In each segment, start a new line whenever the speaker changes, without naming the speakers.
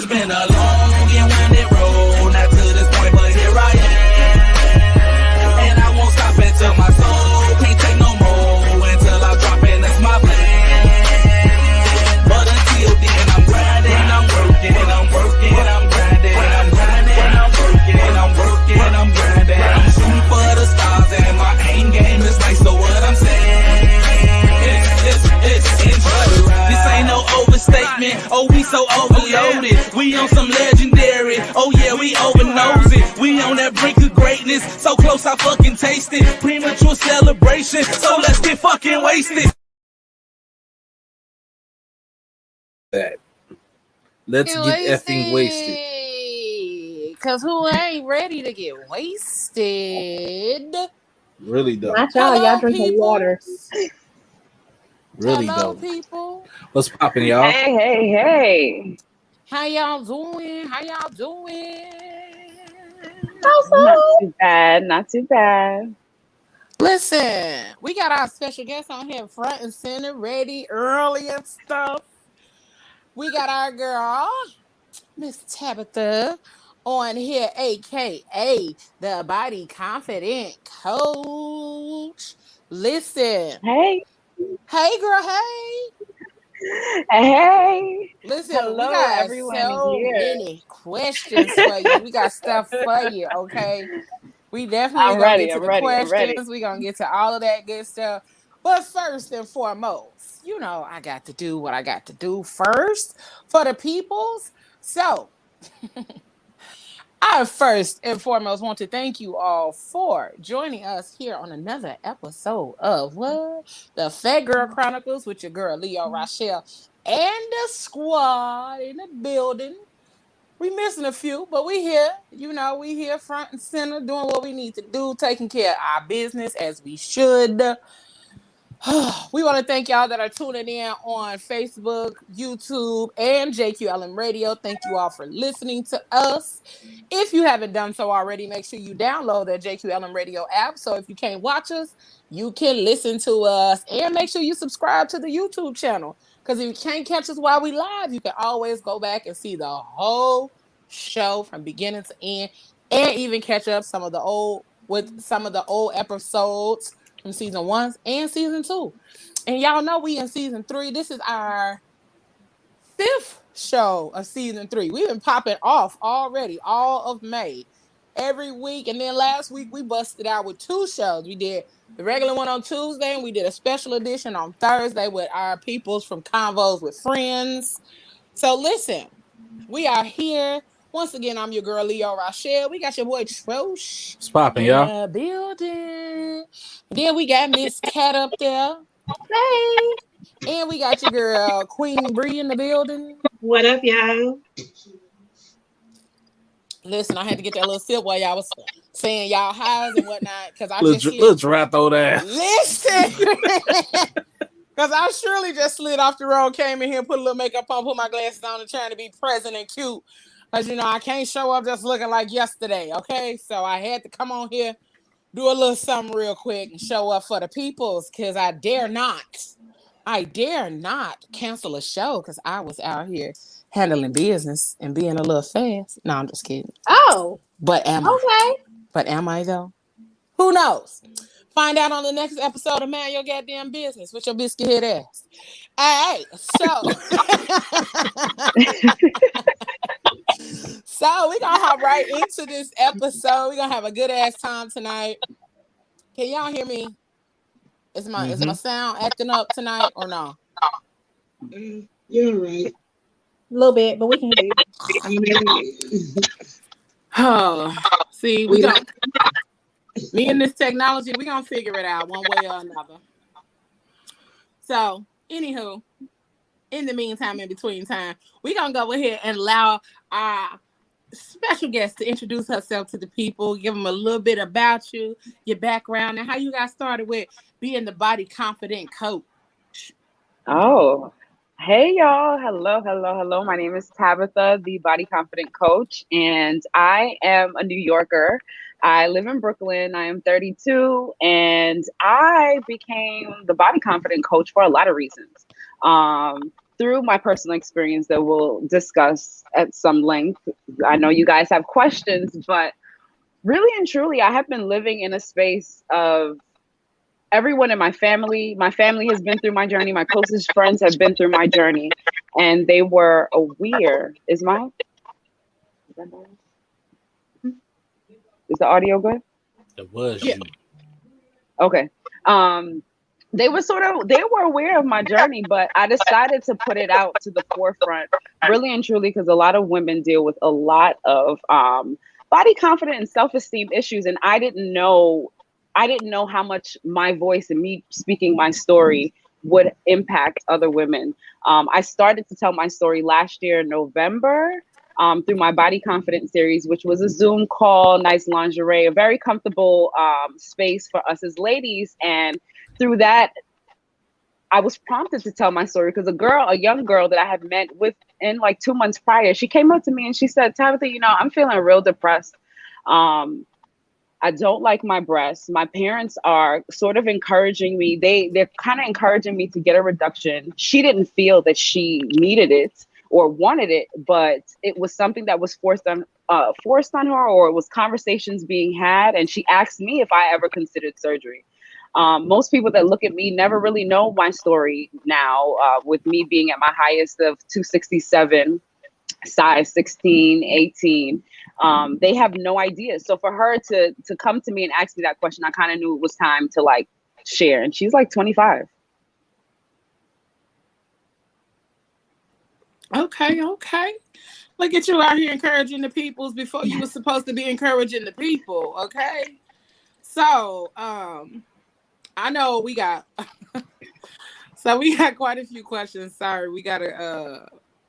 It's been a long and winding road, not to this point, but here I am. And I won't stop until my soul can't take no more, until I drop in, that's my plan. But until then, I'm grinding, I'm working, I'm working, I'm grinding, I'm grinding, I'm working, I'm working, I'm grinding. I'm shooting for the stars and my aim game is nice, so what I'm saying, it's enjoy the ride. This ain't no overstatement, oh we so overloaded. We on some legendary, oh yeah we overnose it. We on that brink of greatness, so close I fucking taste it. Premature celebration, so let's get fucking wasted.
That. Let's get effing wasted.
Cause who ain't ready to get wasted?
Really though.
Not y'all. Y'all drinking water.
Really
Hello,
though.
people.
What's poppin', y'all?
Hey.
How y'all doing? How y'all doing?
Not too bad.
Listen, we got our special guest on here front and center, ready early and stuff. We got our girl, Miss Tabitha, on here, aka the Body Confident Coach. Listen.
Hey,
girl, hey.
Hey.
Listen,
Hello,
we got
everyone
so
here.
many questions for you. We got stuff for you, okay? We definitely gonna get to the questions. We're gonna get to all of that good stuff. But first and foremost, you know, I got to do what I got to do first for the peoples. So I first and foremost want to thank you all for joining us here on another episode of what? The Fat Girl Chronicles with your girl Leo Rochelle and the squad in the building. We missing a few, but we here. You know, we here front and center doing what we need to do, taking care of our business as we should. We want to thank y'all that are tuning in on Facebook, YouTube, and JQLM Radio. Thank you all for listening to us. If you haven't done so already, make sure you download that JQLM Radio app. So if you can't watch us, you can listen to us. And make sure you subscribe to the YouTube channel. Because if you can't catch us while we live, you can always go back and see the whole show from beginning to end. And even catch up some of the old episodes from season 1 and season 2. And y'all know we in season 3. This is our 5th show of season 3. We've been popping off already all of May every week. And then last week we busted out with 2 shows. We did the regular one on Tuesday and we did a special edition on Thursday with our peoples from Convos with Friends. So listen, we are here. Once again, I'm your girl, Leo Rochelle. We got your boy, Trosh.
What's poppin', y'all?
Building. Then we got Miss Cat up there.
Hey.
And we got your girl, Queen Bree in the building.
What up, y'all?
Listen, I had to get that little sip while y'all was saying y'all highs and whatnot. Because I
Let's dry throw that.
Listen. Because I surely just slid off the road, came in here, put a little makeup on, put my glasses on and trying to be present and cute. Because, you know, I can't show up just looking like yesterday, okay? So I had to come on here, do a little something real quick and show up for the peoples because I dare not cancel a show because I was out here handling business and being a little fast. No, I'm just kidding.
Oh.
But am I? But am I, though? Who knows? Find out on the next episode of Man Your Goddamn Business with your biscuit head ass. All right, so... So we're gonna hop right into this episode. We're gonna have a good ass time tonight. Can y'all hear me? Is my sound acting up tonight or no?
You're right.
A little bit, but we can hear
you.
Oh, see, we don't. Me and this technology, we're gonna figure it out one way or another. So, anywho, in the meantime, in between time, we're gonna go ahead and allow our special guest to introduce herself to the people, give them a little bit about you, your background, and how you got started with being the Body Confident Coach.
Oh, hey y'all. Hello. My name is Tabitha, the Body Confident Coach, and I am a New Yorker. I live in Brooklyn. I am 32, and I became the Body Confident Coach for a lot of reasons. through my personal experience that we'll discuss at some length. I know you guys have questions, but really and truly, I have been living in a space of everyone in my family. My family has been through my journey. My closest friends have been through my journey, and they were aware. Is the audio good?
It was
Yeah.
you.
Okay. They were aware of my journey, but I decided to put it out to the forefront, really and truly, because a lot of women deal with a lot of body confidence and self-esteem issues, and I didn't know how much my voice and me speaking my story would impact other women. I started to tell my story last year in November through my body confidence series, which was a Zoom call, nice lingerie, a very comfortable space for us as ladies. And through that, I was prompted to tell my story because a young girl that I had met within like 2 months prior, she came up to me and she said, "Tabitha, I'm feeling real depressed. I don't like my breasts. My parents are sort of encouraging me. They're kind of encouraging me to get a reduction." She didn't feel that she needed it or wanted it, but it was something that was forced on her, or it was conversations being had. And she asked me if I ever considered surgery. Most people that look at me never really know my story now, with me being at my highest of 267, size 16, 18. They have no idea. So for her to come to me and ask me that question, I kind of knew it was time to like share. And she's like 25.
Okay. Look at you out here encouraging the peoples before you were supposed to be encouraging the people. Okay. So, I know we got quite a few questions. Sorry, we gotta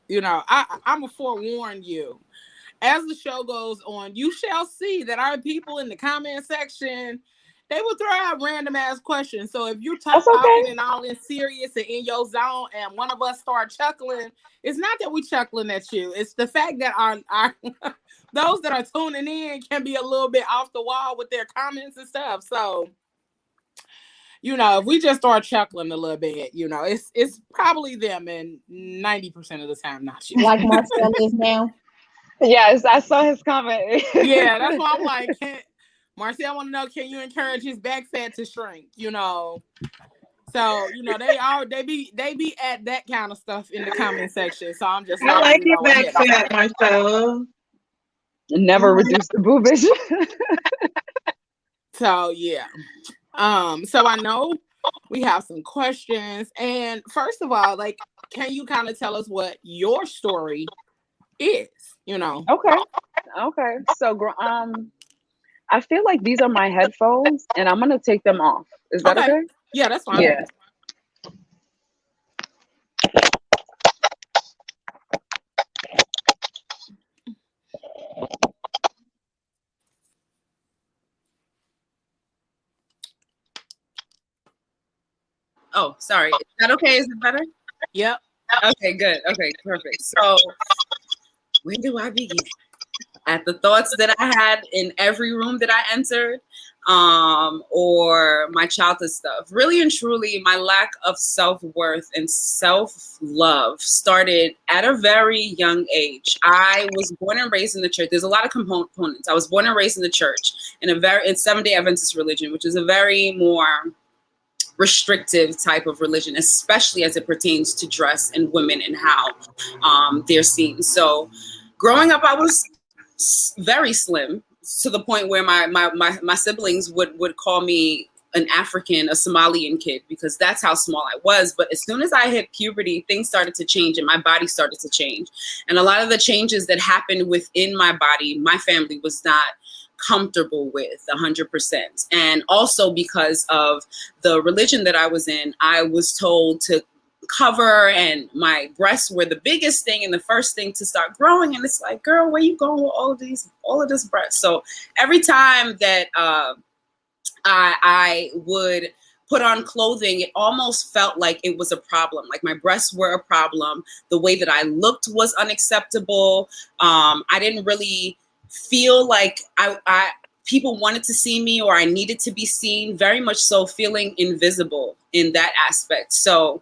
I'm gonna forewarn you. As the show goes on, you shall see that our people in the comment section, they will throw out random ass questions. So if you're talking and all in serious and in your zone and one of us start chuckling, it's not that we chuckling at you. It's the fact that our those that are tuning in can be a little bit off the wall with their comments and stuff. So if we just start chuckling a little bit, it's probably them, and 90% of the time not you.
Like Marcel is now.
Yes, I saw his comment.
Yeah, that's why I'm like, Marcel want to know, can you encourage his back fat to shrink? So they be at that kind of stuff in the comment section. So I'm just
I like
you
your
know,
back fat, Marcel.
Never reduce the boobage.
So yeah. So I know we have some questions, and first of all, like, can you kind of tell us what your story is?
Okay. So, I feel like these are my headphones, and I'm gonna take them off. Is that okay?
Yeah, that's fine.
Yeah. Oh, sorry. Is that okay? Is it better?
Yep.
Okay, good. Okay, perfect. So, where do I begin? At the thoughts that I had in every room that I entered, or my childhood stuff. Really and truly, my lack of self-worth and self-love started at a very young age. I was born and raised in the church. There's a lot of components. I was born and raised in the church in Seventh-day Adventist religion, which is a very more restrictive type of religion, especially as it pertains to dress and women and how they're seen. So growing up, I was very slim, to the point where my siblings would call me an African, a Somalian kid, because that's how small I was. But as soon as I hit puberty, things started to change and my body started to change. And a lot of the changes that happened within my body, my family was not comfortable with 100%. And also because of the religion that I was in, I was told to cover, and my breasts were the biggest thing and the first thing to start growing. And it's like, girl, where you going with all of this breast? So every time that I would put on clothing, it almost felt like it was a problem. Like my breasts were a problem. The way that I looked was unacceptable. I didn't really feel like people wanted to see me, or I needed to be seen, very much so feeling invisible in that aspect. So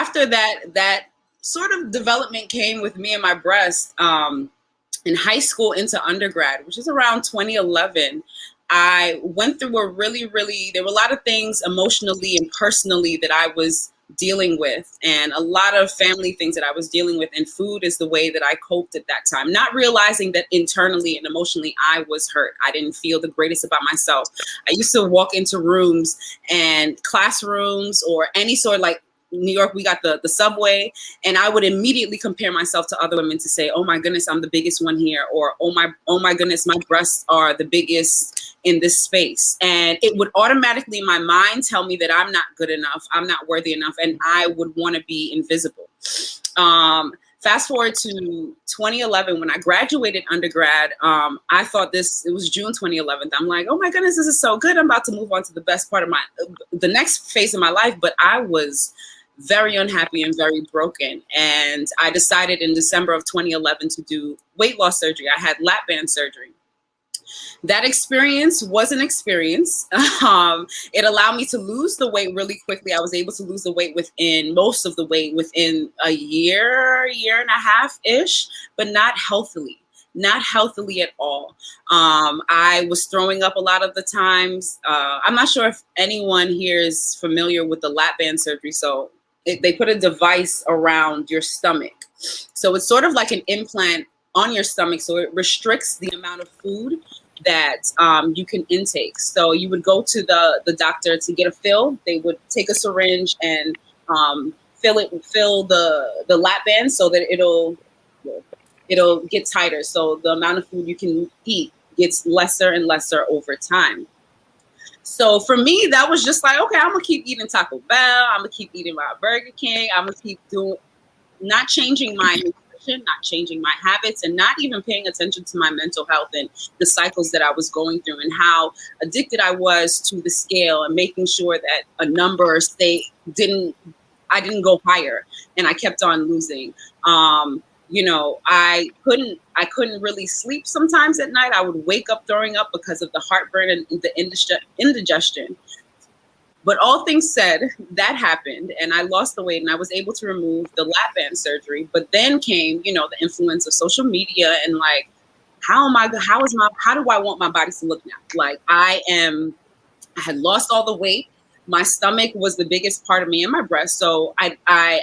after that sort of development came with me and my breast in high school into undergrad, which is around 2011. I went through there were a lot of things emotionally and personally that I was dealing with, and a lot of family things that I was dealing with, and food is the way that I coped at that time, not realizing that internally and emotionally I was hurt. I didn't feel the greatest about myself. I used to walk into rooms and classrooms or any sort of, like, New York, we got the subway, and I would immediately compare myself to other women to say, oh my goodness, I'm the biggest one here, or oh my goodness, my breasts are the biggest in this space. And it would automatically in my mind tell me that I'm not good enough, I'm not worthy enough, and I would want to be invisible. Fast forward to 2011 when I graduated undergrad. I thought it was June 2011. I'm like, oh my goodness, this is so good. I'm about to move on to the best part of the next phase of my life. But I was very unhappy and very broken. And I decided in December of 2011 to do weight loss surgery. I had lap band surgery. That experience was an experience. It allowed me to lose the weight really quickly. I was able to lose the weight most of the weight within a year and a half-ish, but not healthily at all. I was throwing up a lot of the times. I'm not sure if anyone here is familiar with the lap band surgery. So they put a device around your stomach. So it's sort of like an implant on your stomach. So it restricts the amount of food that you can intake. So you would go to the doctor to get a fill. They would take a syringe and fill the lap band so that it'll get tighter. So the amount of food you can eat gets lesser and lesser over time. So for me, that was just like, okay, I'm gonna keep eating Taco Bell. I'm gonna keep eating my Burger King. I'm gonna keep not changing my nutrition, not changing my habits, and not even paying attention to my mental health and the cycles that I was going through and how addicted I was to the scale and making sure that a number I didn't go higher and I kept on losing. I couldn't really sleep sometimes at night. I would wake up throwing up because of the heartburn and the indigestion. But all things said, that happened and I lost the weight and I was able to remove the lap band surgery. But then came, the influence of social media and like, how do I want my body to look now? Like I had lost all the weight. My stomach was the biggest part of me and my breast. So I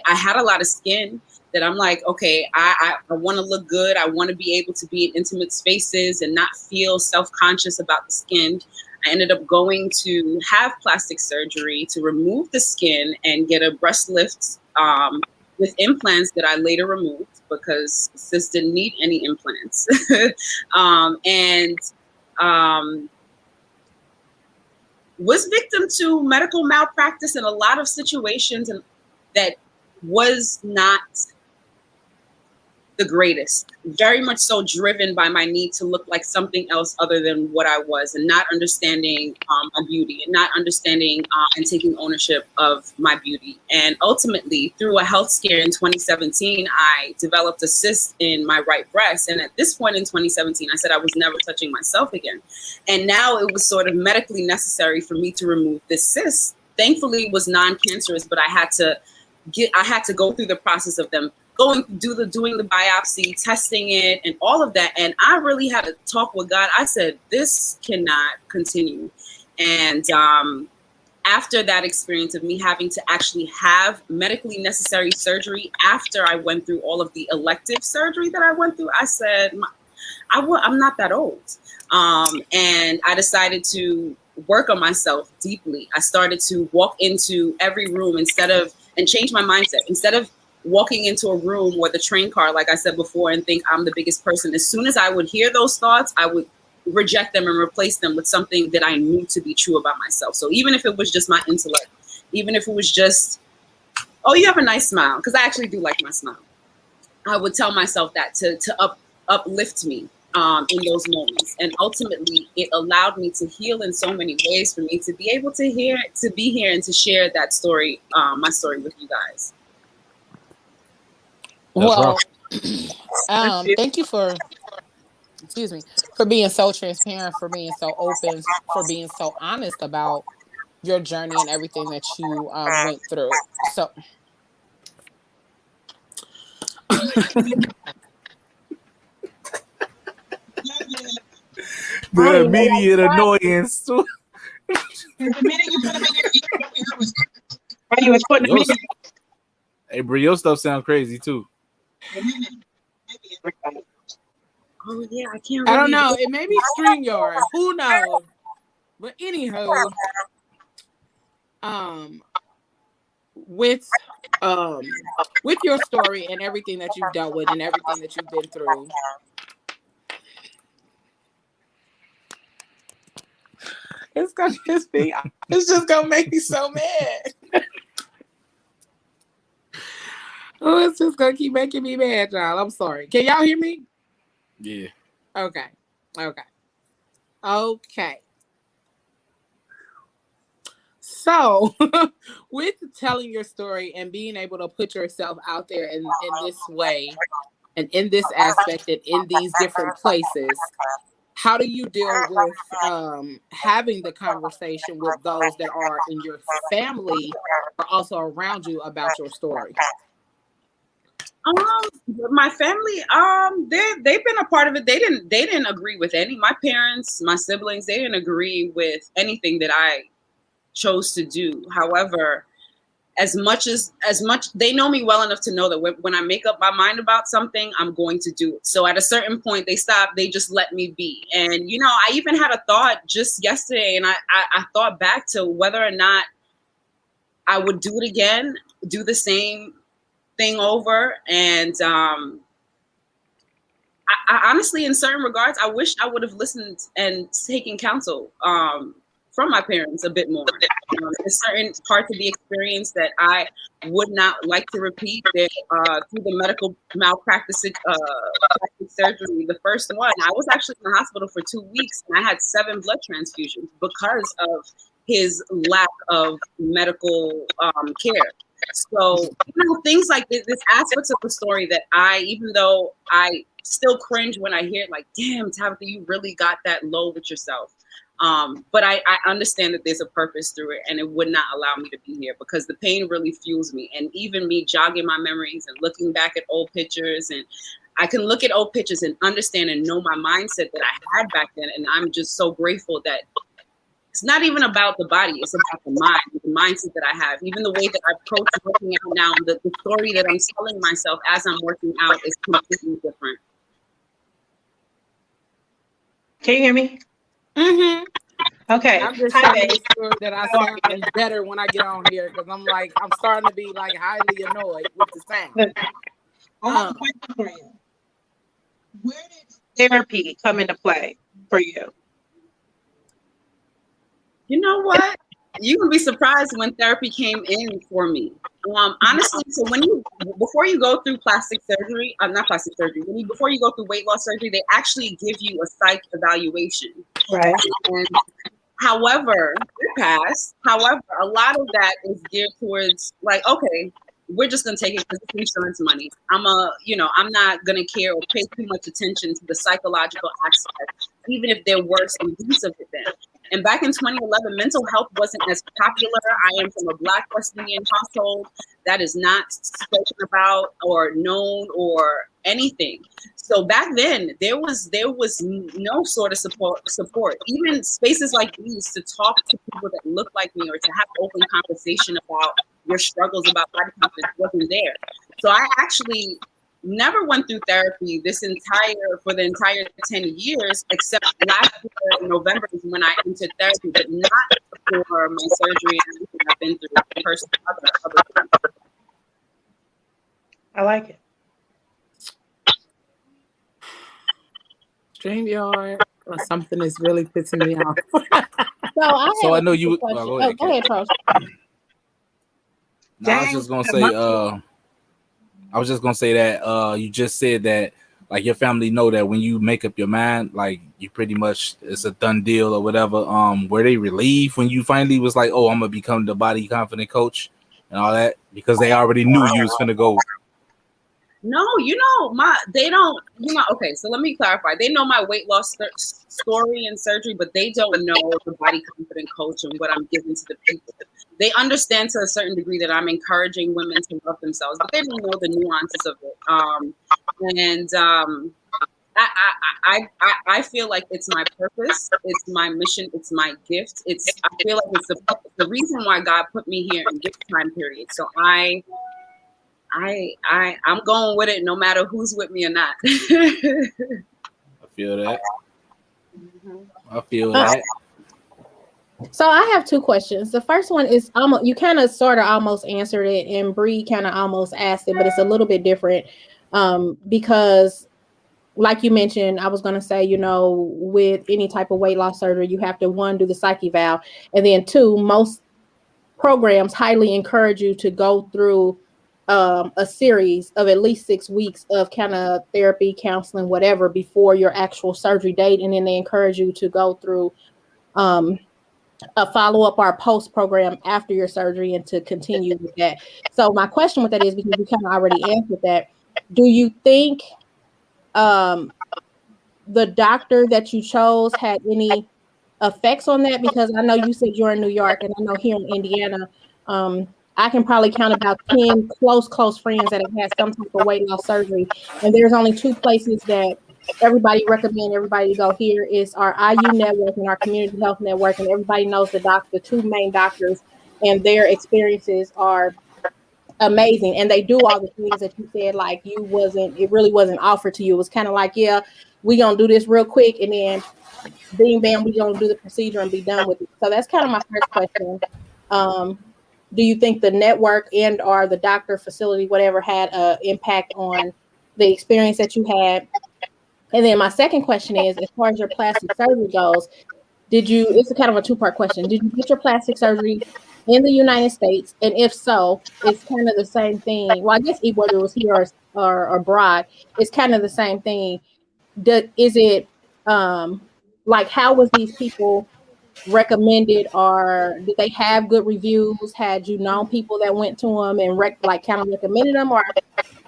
had a lot of skin that I'm like, okay, I want to look good. I want to be able to be in intimate spaces and not feel self-conscious about the skin. I ended up going to have plastic surgery to remove the skin and get a breast lift with implants that I later removed because sis didn't need any implants. Was victim to medical malpractice in a lot of situations and that was not the greatest, very much so driven by my need to look like something else other than what I was and not understanding my beauty and not understanding and taking ownership of my beauty. And ultimately, through a health scare in 2017, I developed a cyst in my right breast. And at this point in 2017, I said I was never touching myself again. And now it was sort of medically necessary for me to remove this cyst. Thankfully, it was non-cancerous, but I had to go through the process of them doing the biopsy, testing it, and all of that. And I really had to talk with God. I said, this cannot continue. And after that experience of me having to actually have medically necessary surgery after I went through all of the elective surgery that I went through, I said, I'm not that old. And I decided to work on myself deeply. I started to walk into every room and change my mindset. Instead of walking into a room or the train car, like I said before, and think I'm the biggest person. As soon as I would hear those thoughts, I would reject them and replace them with something that I knew to be true about myself. So even if it was just my intellect, even if it was just, oh, you have a nice smile, because I actually do like my smile, I would tell myself that to uplift me in those moments. And ultimately, it allowed me to heal in so many ways for me to be able to be here and to share that story, my story with you guys.
Well, thank you for being so transparent, for being so open, for being so honest about your journey and everything that you went through. So
The immediate annoyance.
The minute you put them in your ear was while you was putting them in.
Hey, bro, your stuff sound crazy too.
Oh yeah, I can't.
I don't know. It may be StreamYard. Who knows? But anywho, with your story and everything that you've dealt with and everything that you've been through, it's just gonna make me so mad. Oh, it's just gonna keep making me mad, y'all. I'm sorry. Can y'all hear me?
Yeah.
Okay. So, with telling your story and being able to put yourself out there in this way and in this aspect and in these different places, how do you deal with having the conversation with those that are in your family or also around you about your story?
My family, they've been a part of it. They didn't agree with my parents, my siblings. They didn't agree with anything that I chose to do. However, as much they know me well enough to know that when I make up my mind about something, I'm going to do it. So at a certain point, they stop. They just let me be. And I even had a thought just yesterday, and I thought back to whether or not I would do it again, do the same thing over. And I honestly, in certain regards, I wish I would have listened and taken counsel from my parents a bit more. There's certain parts of the experience that I would not like to repeat. Through the medical malpractice plastic surgery, the first one, I was actually in the hospital for 2 weeks, and I had 7 blood transfusions because of his lack of medical care. So, things like this aspects of the story that even though I still cringe when I hear it, like, damn, Tabitha, you really got that low with yourself. But I understand that there's a purpose through it, and it would not allow me to be here because the pain really fuels me. And even me jogging my memories and looking back at old pictures, and I can look at old pictures and understand and know my mindset that I had back then. And I'm just so grateful that it's not even about the body, it's about the mind, the mindset that I have. Even the way that I approach working out now, the story that I'm telling myself as I'm working out is completely different.
Can you hear me?
Mm-hmm.
Okay.
I'm just trying to make sure that I sound better when I get on here because I'm starting to be like highly annoyed with the sound.
I have a question for you. Where did therapy come into play for you?
You know what? You would be surprised when therapy came in for me. Honestly, so before you go through plastic surgery, before you go through weight loss surgery, they actually give you a psych evaluation.
Right.
And however, a lot of that is geared towards like, okay, we're just gonna take it because it's insurance money. I'm not gonna care or pay too much attention to the psychological aspect, even if there were some use of it then. And back in 2011, mental health wasn't as popular. I am from a Black West Indian household. That is not spoken about or known or anything. So back then, there was no sort of support. Even spaces like these to talk to people that look like me or to have open conversation about your struggles about body confidence wasn't there. So I actually never went through therapy for the entire 10 years, except last year in November is when I entered therapy, but not for my surgery and everything I've been through personally.
I like it.
StreamYard or something is really pissing me off.
So
I know you.
Go ahead, Pro.
No, I was just gonna say that you just said that like your family know that when you make up your mind, like you pretty much it's a done deal or whatever. Were they relieved when you finally was like, oh, I'm gonna become the body confident coach and all that because they already knew you was gonna go?
No, they don't, okay, so let me clarify. They know my weight loss story and surgery, but they don't know the body confident coach and what I'm giving to the people. They understand to a certain degree that I'm encouraging women to love themselves, but they don't know the nuances of it. And I feel like it's my purpose, it's my mission, it's my gift. I feel like it's the reason why God put me here in this time period. So I'm going with it no matter who's with me or not.
I feel that. I feel that.
So I have two questions. The first one is almost, you kind of sort of almost answered it, and Bree kind of almost asked it, but it's a little bit different because, like you mentioned, I was going to say, you know, with any type of weight loss surgery, you have to, one, do the psych eval, and then two, most programs highly encourage you to go through a series of at least 6 weeks of kind of therapy, counseling, whatever, before your actual surgery date, and then they encourage you to go through a follow-up or a post program after your surgery and to continue with that. So my question with that is, because you kind of already answered that, do you think the doctor that you chose had any effects on that? Because I know you said you're in New York, and I know here in Indiana, I can probably count about 10 close friends that have had some type of weight loss surgery. And there's only two places that everybody recommend everybody to go. Here is our IU network and our community health network, and everybody knows the two main doctors, and their experiences are amazing, and they do all the things that you said. Like, it really wasn't offered to you. It was kind of like, yeah, we gonna do this real quick, and then bing bam, we gonna do the procedure and be done with it. So that's kind of my first question. Do you think the network and or the doctor, facility, whatever, had an impact on the experience that you had? And then my second question is, as far as your plastic surgery goes, it's a kind of a two-part question. Did you get your plastic surgery in the United States? And if so, it's kind of the same thing. Well, I guess whether it was here or abroad, it's kind of the same thing. Is it like, how was these people recommended, or did they have good reviews? Had you known people that went to them and kind of recommended them, or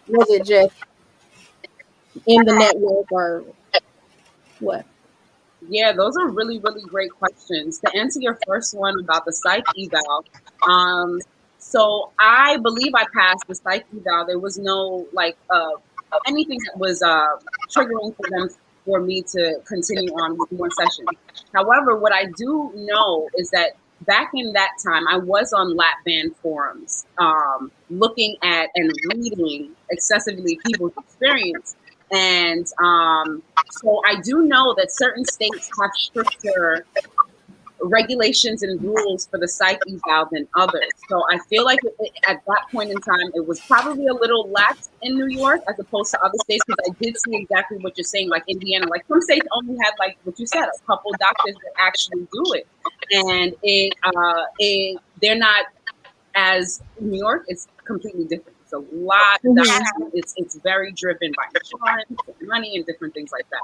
was it just in the network, or what?
Yeah, those are really, really great questions. To answer your first one about the psych eval, so I believe I passed the psych eval. There was no anything that was triggering for me to continue on with more sessions. However, what I do know is that back in that time, I was on lap band forums, looking at and reading excessively people's experience. And so I do know that certain states have stricter regulations and rules for the psych eval than others. So I feel like at that point in time, it was probably a little lax in New York as opposed to other states, because I did see exactly what you're saying, like Indiana. Like, some states only had, like what you said, a couple doctors that actually do it. And they're not, as New York, it's completely different. It's a lot of doctors. It's very driven by insurance and money and different things like that.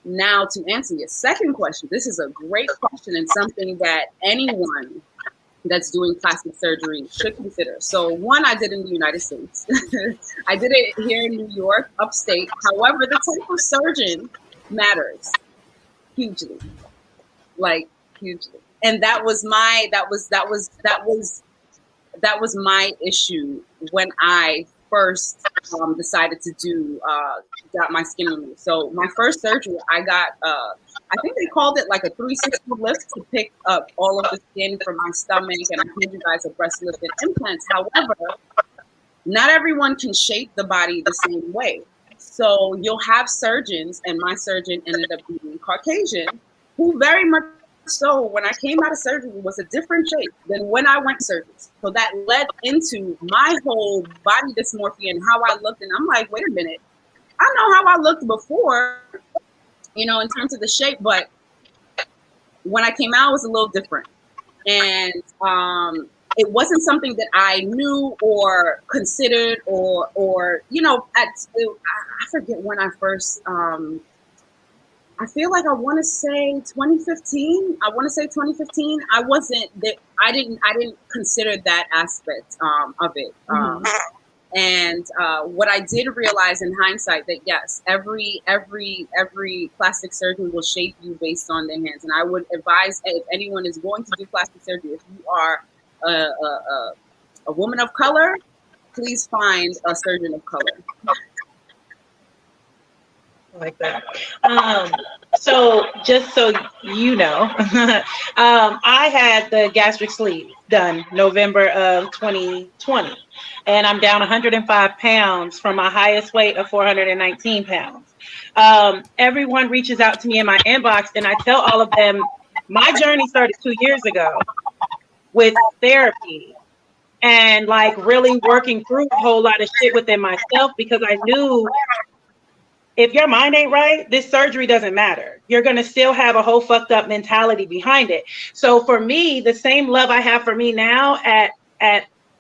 Now, to answer your second question, this is a great question and something that anyone that's doing plastic surgery should consider. So, one, I did in the United States. I did it here in New York, upstate. However, the type of surgeon matters hugely, like hugely. And that was my issue when I first decided to got my skin removed. So my first surgery, I got I think they called it like a 360 lift to pick up all of the skin from my stomach, and I told you guys a breast lift and implants. However, not everyone can shape the body the same way. So you'll have surgeons, and my surgeon ended up being Caucasian, who very much so, when I came out of surgery, was a different shape than when I went surgery. So that led into my whole body dysmorphia and how I looked. And I'm like, wait a minute, I know how I looked before, in terms of the shape, but when I came out, it was a little different. And it wasn't something that I knew or considered or I forget when I first, I feel like I want to say 2015. I wasn't that. I didn't consider that aspect of it. And what I did realize in hindsight, that yes, every plastic surgeon will shape you based on their hands. And I would advise, if anyone is going to do plastic surgery, if you are a woman of color, please find a surgeon of color.
Like that. So just so you know, I had the gastric sleeve done November of 2020, and I'm down 105 pounds from my highest weight of 419 pounds. Everyone reaches out to me in my inbox, and I tell all of them my journey started 2 years ago with therapy and like really working through a whole lot of shit within myself, because I knew if your mind ain't right, this surgery doesn't matter. You're going to still have a whole fucked up mentality behind it. So for me, the same love I have for me now at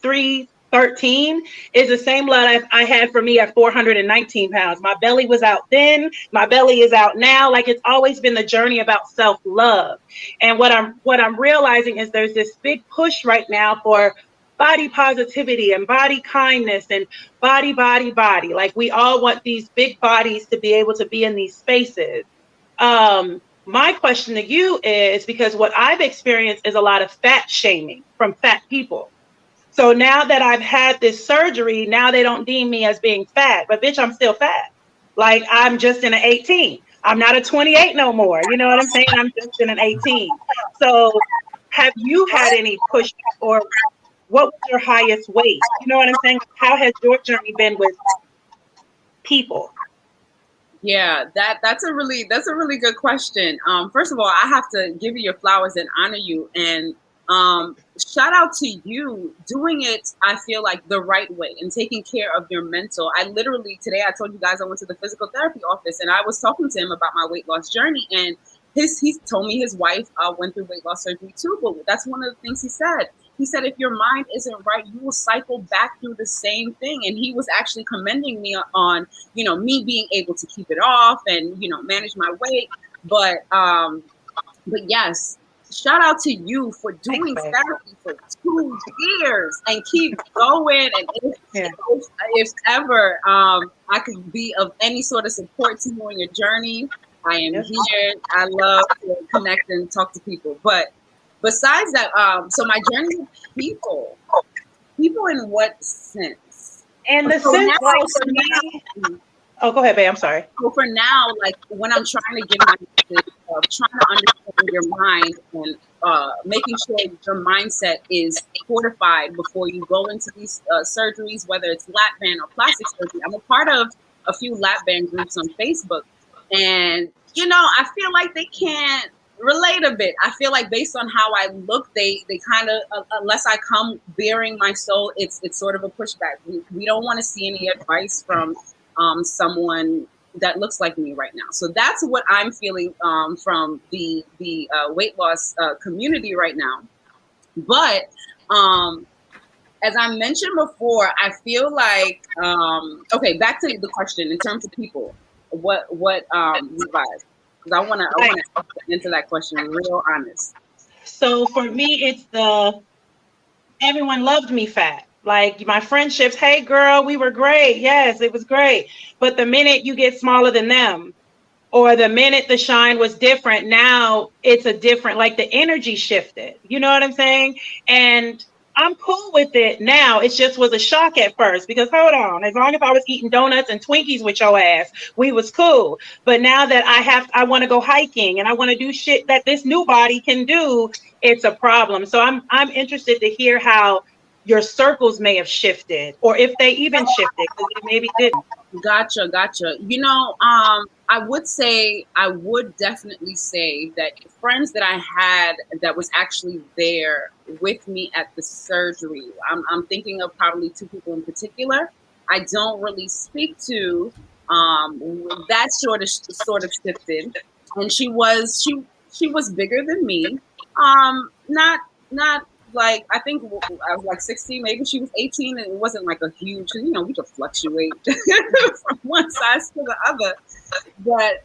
313 is the same love I had for me at 419 pounds. My belly was out then. My belly is out now. Like, it's always been the journey about self-love. And what I'm realizing is there's this big push right now for body positivity and body kindness and body. Like, we all want these big bodies to be able to be in these spaces. My question to you is, because what I've experienced is a lot of fat shaming from fat people. So now that I've had this surgery, now they don't deem me as being fat, but bitch, I'm still fat. Like, I'm just in an 18. I'm not a 28 no more. You know what I'm saying? I'm just in an 18. So have you had any pushback, or what was your highest weight? You know what I'm saying? How has your journey been with people?
Yeah, that's a really good question. First of all, I have to give you your flowers and honor you, and shout out to you doing it. I feel like the right way and taking care of your mental. I literally today, I told you guys I went to the physical therapy office, and I was talking to him about my weight loss journey, and he told me his wife went through weight loss surgery too. But that's one of the things he said. He said, if your mind isn't right, you will cycle back through the same thing. And he was actually commending me on, me being able to keep it off and, manage my weight. But yes, shout out to you for doing therapy for 2 years and keep going. And if ever I could be of any sort of support to you on your journey, I am here. I love to connect and talk to people. But besides that, so my journey with people in what sense?
And the sense, like, for me, oh, go ahead, babe. I'm sorry.
So for now, like, when I'm trying to give my message of trying to understand your mind and making sure your mindset is fortified before you go into these surgeries, whether it's lap band or plastic surgery. I'm a part of a few lap band groups on Facebook, and I feel like they can't relate a bit. I feel like based on how I look, they kind of, unless I come bearing my soul, it's sort of a pushback. We don't want to see any advice from someone that looks like me right now. So that's what I'm feeling from the weight loss community right now. But as I mentioned before, I feel like okay, back to the question in terms of people, what you guys. Because I want to answer that question real honest.
So for me, it's everyone loved me fat. Like, my friendships, hey girl, we were great. Yes, it was great. But the minute you get smaller than them, or the minute the shine was different, now it's a different, like, the energy shifted. You know what I'm saying? And I'm cool with it now. It just was a shock at first, because hold on, as long as I was eating donuts and Twinkies with your ass, we was cool. But now that I want to go hiking and I want to do shit that this new body can do, it's a problem. So I'm interested to hear how your circles may have shifted, or if they even shifted, because they maybe didn't.
Gotcha. I would definitely say that friends that I had that was actually there with me at the surgery, I'm thinking of probably 2 people in particular. I don't really speak to. That sort of shifted, and she was bigger than me. Not like, I think I was like 16, maybe she was 18, and it wasn't like a huge, we could fluctuate from one size to the other. But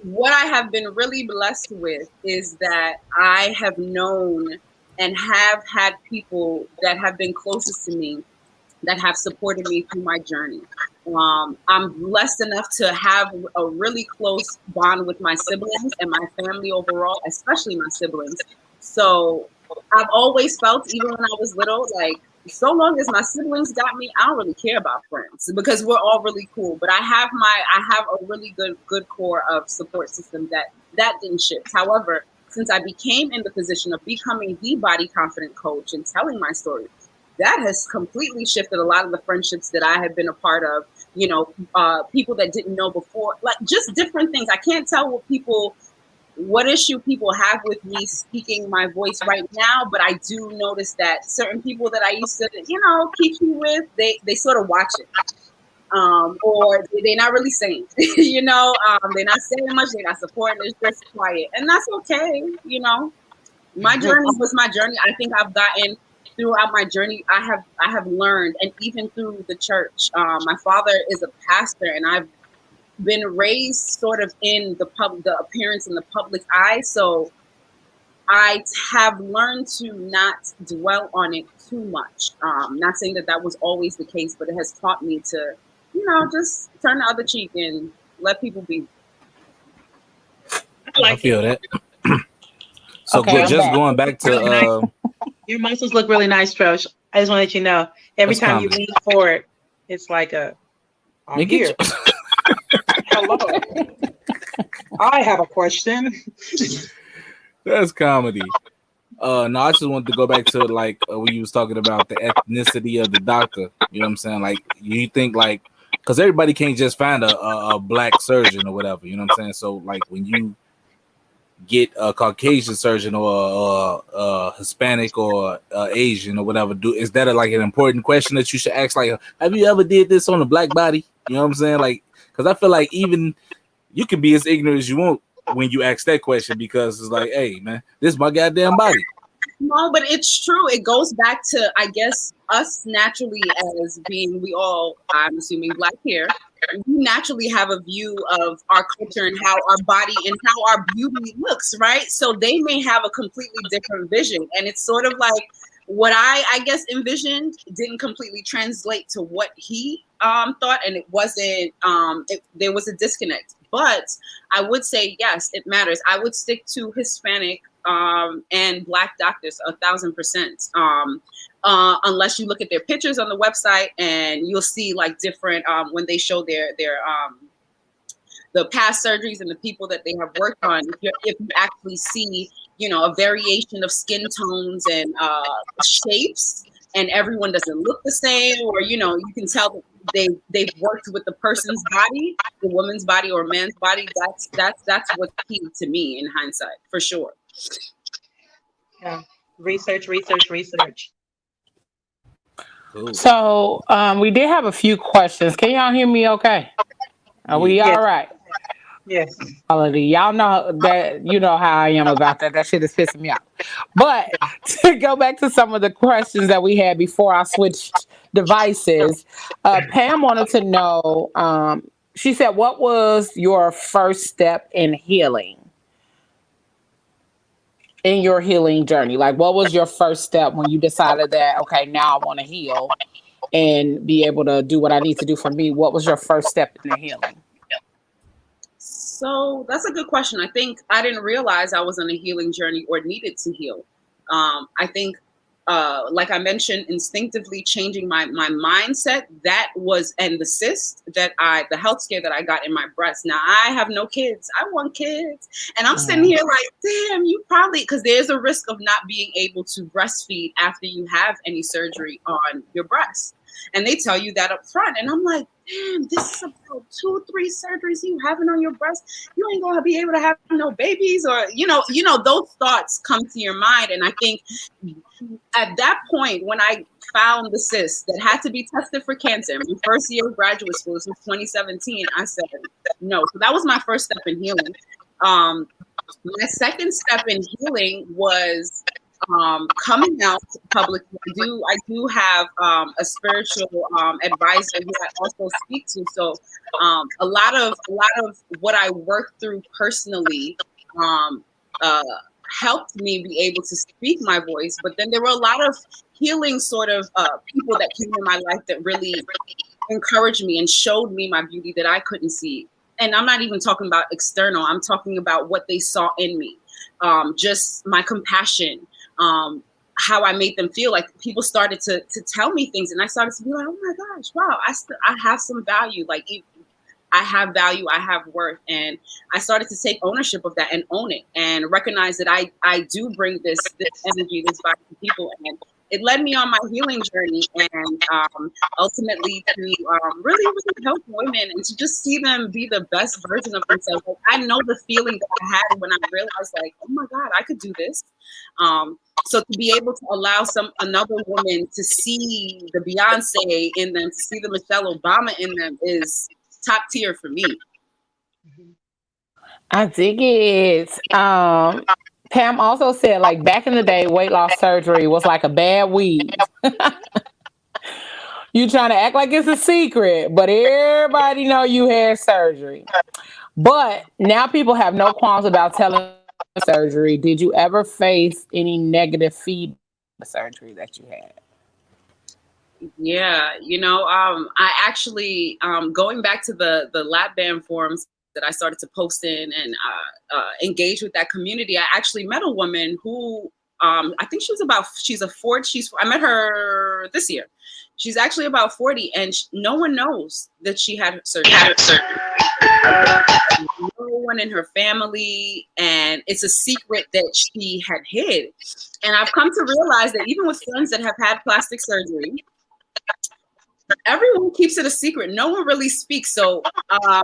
what I have been really blessed with is that I have known and have had people that have been closest to me that have supported me through my journey. I'm blessed enough to have a really close bond with my siblings and my family overall, especially my siblings. So I've always felt, even when I was little, like so long as my siblings got me, I don't really care about friends because we're all really cool. But I have a really good core of support system that didn't shift. However, since I became in the position of becoming the body confident coach and telling my story, that has completely shifted a lot of the friendships that I had been a part of. You know, people that didn't know before, like just different things. I can't tell what issue people have with me speaking my voice right now, but I do notice that certain people that I used to, you know, kiki with, they sort of watch it. Or they're not really saying, you know, they're not saying much, they're not supporting, it's just quiet. And that's okay, you know. My journey was my journey. I think I've gotten throughout my journey, I have learned, and even through the church. My father is a pastor, and I've been raised sort of in the appearance in the public eye. So I have learned to not dwell on it too much. Not saying that was always the case, but it has taught me to, you know, just turn the other cheek and let people be.
I feel that. So
Okay,
just going back to
your muscles look really nice, Trosh. I just want to let you know. Every
That's
time you
comedy.
lean forward, it's like I'm here. Hello. I have a question.
That's comedy. No, I just wanted to go back to like when you was talking about the ethnicity of the doctor. You know what I'm saying? Like, you think like, because everybody can't just find a black surgeon or whatever. You know what I'm saying? So like when you get a Caucasian surgeon or a Hispanic or Asian or whatever, is that like an important question that you should ask? Like, have you ever did this on a black body? You know what I'm saying? Like, because I feel like even you can be as ignorant as you want when you ask that question, because it's like, hey man, this is my goddamn body.
No, but it's true. It goes back to, I guess, us naturally as being, we all, I'm assuming, black here. We naturally have a view of our culture and how our body and how our beauty looks, right? So they may have a completely different vision. And it's sort of like what I guess envisioned didn't completely translate to what he thought, and it wasn't, there was a disconnect. But I would say, yes, it matters. I would stick to Hispanic and black doctors 1,000%. Unless you look at their pictures on the website, and you'll see like different when they show their the past surgeries and the people that they have worked on. If you actually see, you know, a variation of skin tones and shapes, and everyone doesn't look the same, or you know, you can tell that they've worked with the person's body, the woman's body or man's body. That's what's key to me in hindsight, for sure.
Yeah. Research.
Cool.
So we did have a few questions. Can y'all hear me okay? Are we
Yes.
all right?
Yes.
Quality. Y'all know that, you know how I am about that. That shit is pissing me off. But to go back to some of the questions that we had before I switched devices, Pam wanted to know, she said, what was your first step in healing? In your healing journey? Like, what was your first step when you decided that, okay, now I want to heal and be able to do what I need to do for me? What was your first step in the healing?
So that's a good question. I think I didn't realize I was on a healing journey or needed to heal. I think, like I mentioned, instinctively changing my mindset, that was, and the cyst that the health scare that I got in my breast. Now I have no kids. I want kids. And I'm sitting here like, damn, you probably, because there's a risk of not being able to breastfeed after you have any surgery on your breast. And they tell you that up front. And I'm like, damn, this is about 2-3 surgeries you having on your breast. You ain't gonna be able to have no babies, or you know, those thoughts come to your mind. And I think at that point, when I found the cyst that had to be tested for cancer, my first year of graduate school, this was 2017, I said no. So that was my first step in healing. My second step in healing was coming out publicly. I do have a spiritual advisor who I also speak to. So a lot of what I worked through personally helped me be able to speak my voice. But then there were a lot of healing sort of people that came in my life that really encouraged me and showed me my beauty that I couldn't see. And I'm not even talking about external. I'm talking about what they saw in me. Just my compassion, how I made them feel. Like people started to tell me things, and I started to be like, oh my gosh, wow, I have some value. Like I have value, I have worth. And I started to take ownership of that and own it and recognize that I do bring this energy, this vibe to people. And it led me on my healing journey, and ultimately to really, really help women and to just see them be the best version of themselves. Like, I know the feeling that I had when I realized, like, oh my God, I could do this. So to be able to allow another woman to see the Beyonce in them, to see the Michelle Obama in them is top tier for me.
I dig it. Pam also said, like, back in the day, weight loss surgery was like a bad weed. You trying to act like it's a secret, but everybody know you had surgery. But now people have no qualms about telling surgery. Did you ever face any negative feedback on the surgery that you had?
Yeah, I actually, going back to the lap band forums that I started to post in and engage with that community, I actually met a woman who, I think I met her this year. She's actually about 40, and no one knows that she had surgery. No one in her family, and it's a secret that she had hid. And I've come to realize that even with friends that have had plastic surgery, everyone keeps it a secret. No one really speaks. So I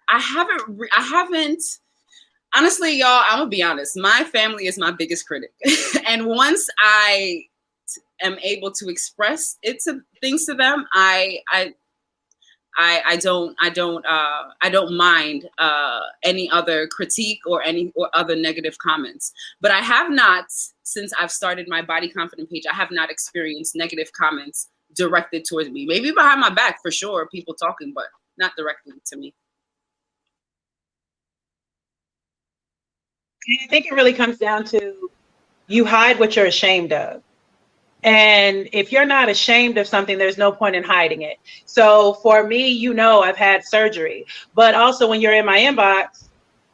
haven't. Honestly, y'all, I'm gonna be honest. My family is my biggest critic, and once I am able to express things to them, I don't mind any other critique or other negative comments. But I have not, since I've started my Body Confident page, I have not experienced negative comments directed towards me. Maybe behind my back, for sure, people talking, but not directly to me.
I think it really comes down to you hide what you're ashamed of. And if you're not ashamed of something, there's no point in hiding it. So for me, I've had surgery, but also when you're in my inbox,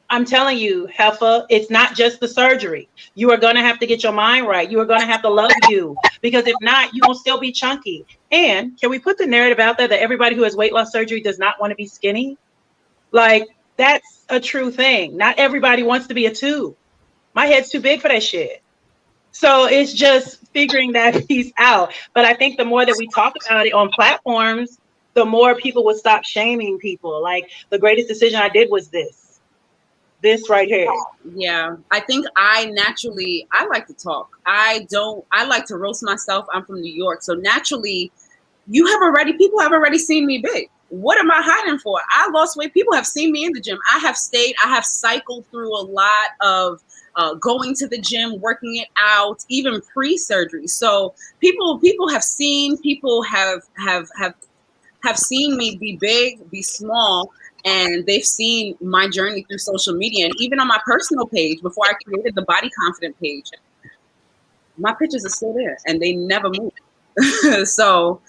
I'm telling you, Heffa, it's not just the surgery. You are going to have to get your mind right. You are going to have to love you, because if not, you will still be chunky. And can we put the narrative out there that everybody who has weight loss surgery does not want to be skinny? Like, that's a true thing. Not everybody wants to be a tube. My head's too big for that shit. So it's just figuring that piece out. But I think the more that we talk about it on platforms, the more people will stop shaming people. Like, the greatest decision I did was this right here.
Yeah, I think I like to talk. I like to roast myself. I'm from New York. So naturally, people have already seen me big. What am I hiding for? I lost weight. People have seen me in the gym. I have cycled through a lot of going to the gym, working it out, even pre-surgery. So people have seen seen me be big, be small, and they've seen my journey through social media. And even on my personal page, before I created the Body Confident page, my pictures are still there and they never move. So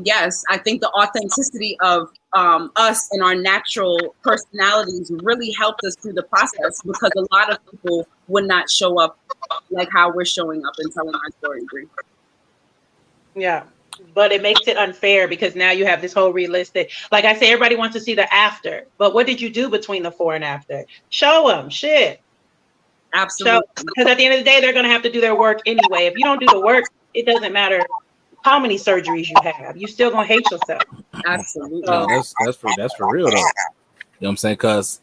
yes, I think the authenticity of us and our natural personalities really helped us through the process, because a lot of people would not show up like how we're showing up and telling our story.
Yeah, but it makes it unfair, because now you have this whole realistic, like I say, everybody wants to see the after, but what did you do between the before and after? Show them shit.
Absolutely.
Because at the end of the day, they're going to have to do their work anyway. If you don't do the work, it doesn't matter how many surgeries you have. You still gonna hate yourself.
Absolutely.
No, that's for real though. You know what I'm saying? Because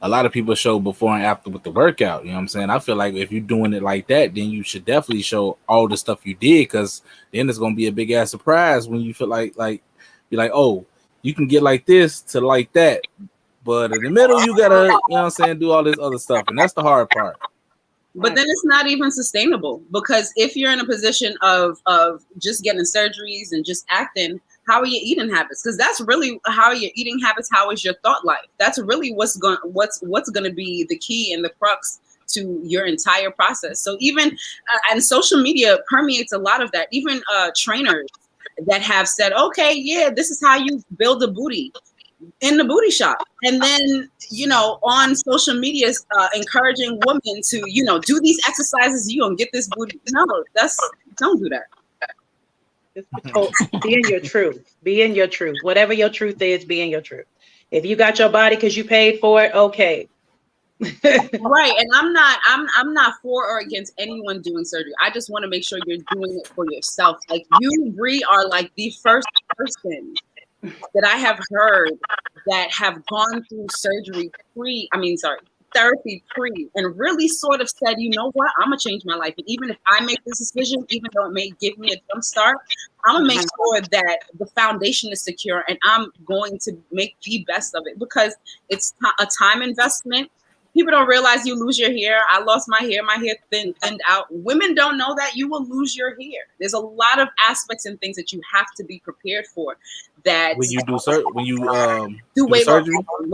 a lot of people show before and after with the workout. You know what I'm saying? I feel like if you're doing it like that, then you should definitely show all the stuff you did, because then it's gonna be a big ass surprise when you feel like you're like, oh, you can get like this to like that, but in the middle you gotta, you know what I'm saying, do all this other stuff, and that's the hard part.
But then it's not even sustainable, because if you're in a position of just getting surgeries and just acting, how are your eating habits? Because that's really how your eating habits. How is your thought life? That's really what's going to be the key and the crux to your entire process. So even and social media permeates a lot of that. Even trainers that have said, okay, yeah, this is how you build a booty. in the booty shop, and then on social media encouraging women to do these exercises, you gonna get this booty. No, don't do that.
Oh, be in your truth. Be in your truth. Whatever your truth is, be in your truth. If you got your body because you paid for it, okay.
Right, and I'm not for or against anyone doing surgery. I just want to make sure you're doing it for yourself. Like, you, Bree, are like the first person that I have heard that have gone through therapy pre, and really sort of said, you know what, I'm gonna change my life. And even if I make this decision, even though it may give me a jump start, I'm gonna make sure that the foundation is secure, and I'm going to make the best of it, because it's a time investment. People don't realize you lose your hair. I lost my hair thinned out. Women don't know that you will lose your hair. There's a lot of aspects and things that you have to be prepared for. That
when you do
weight
surgery,
when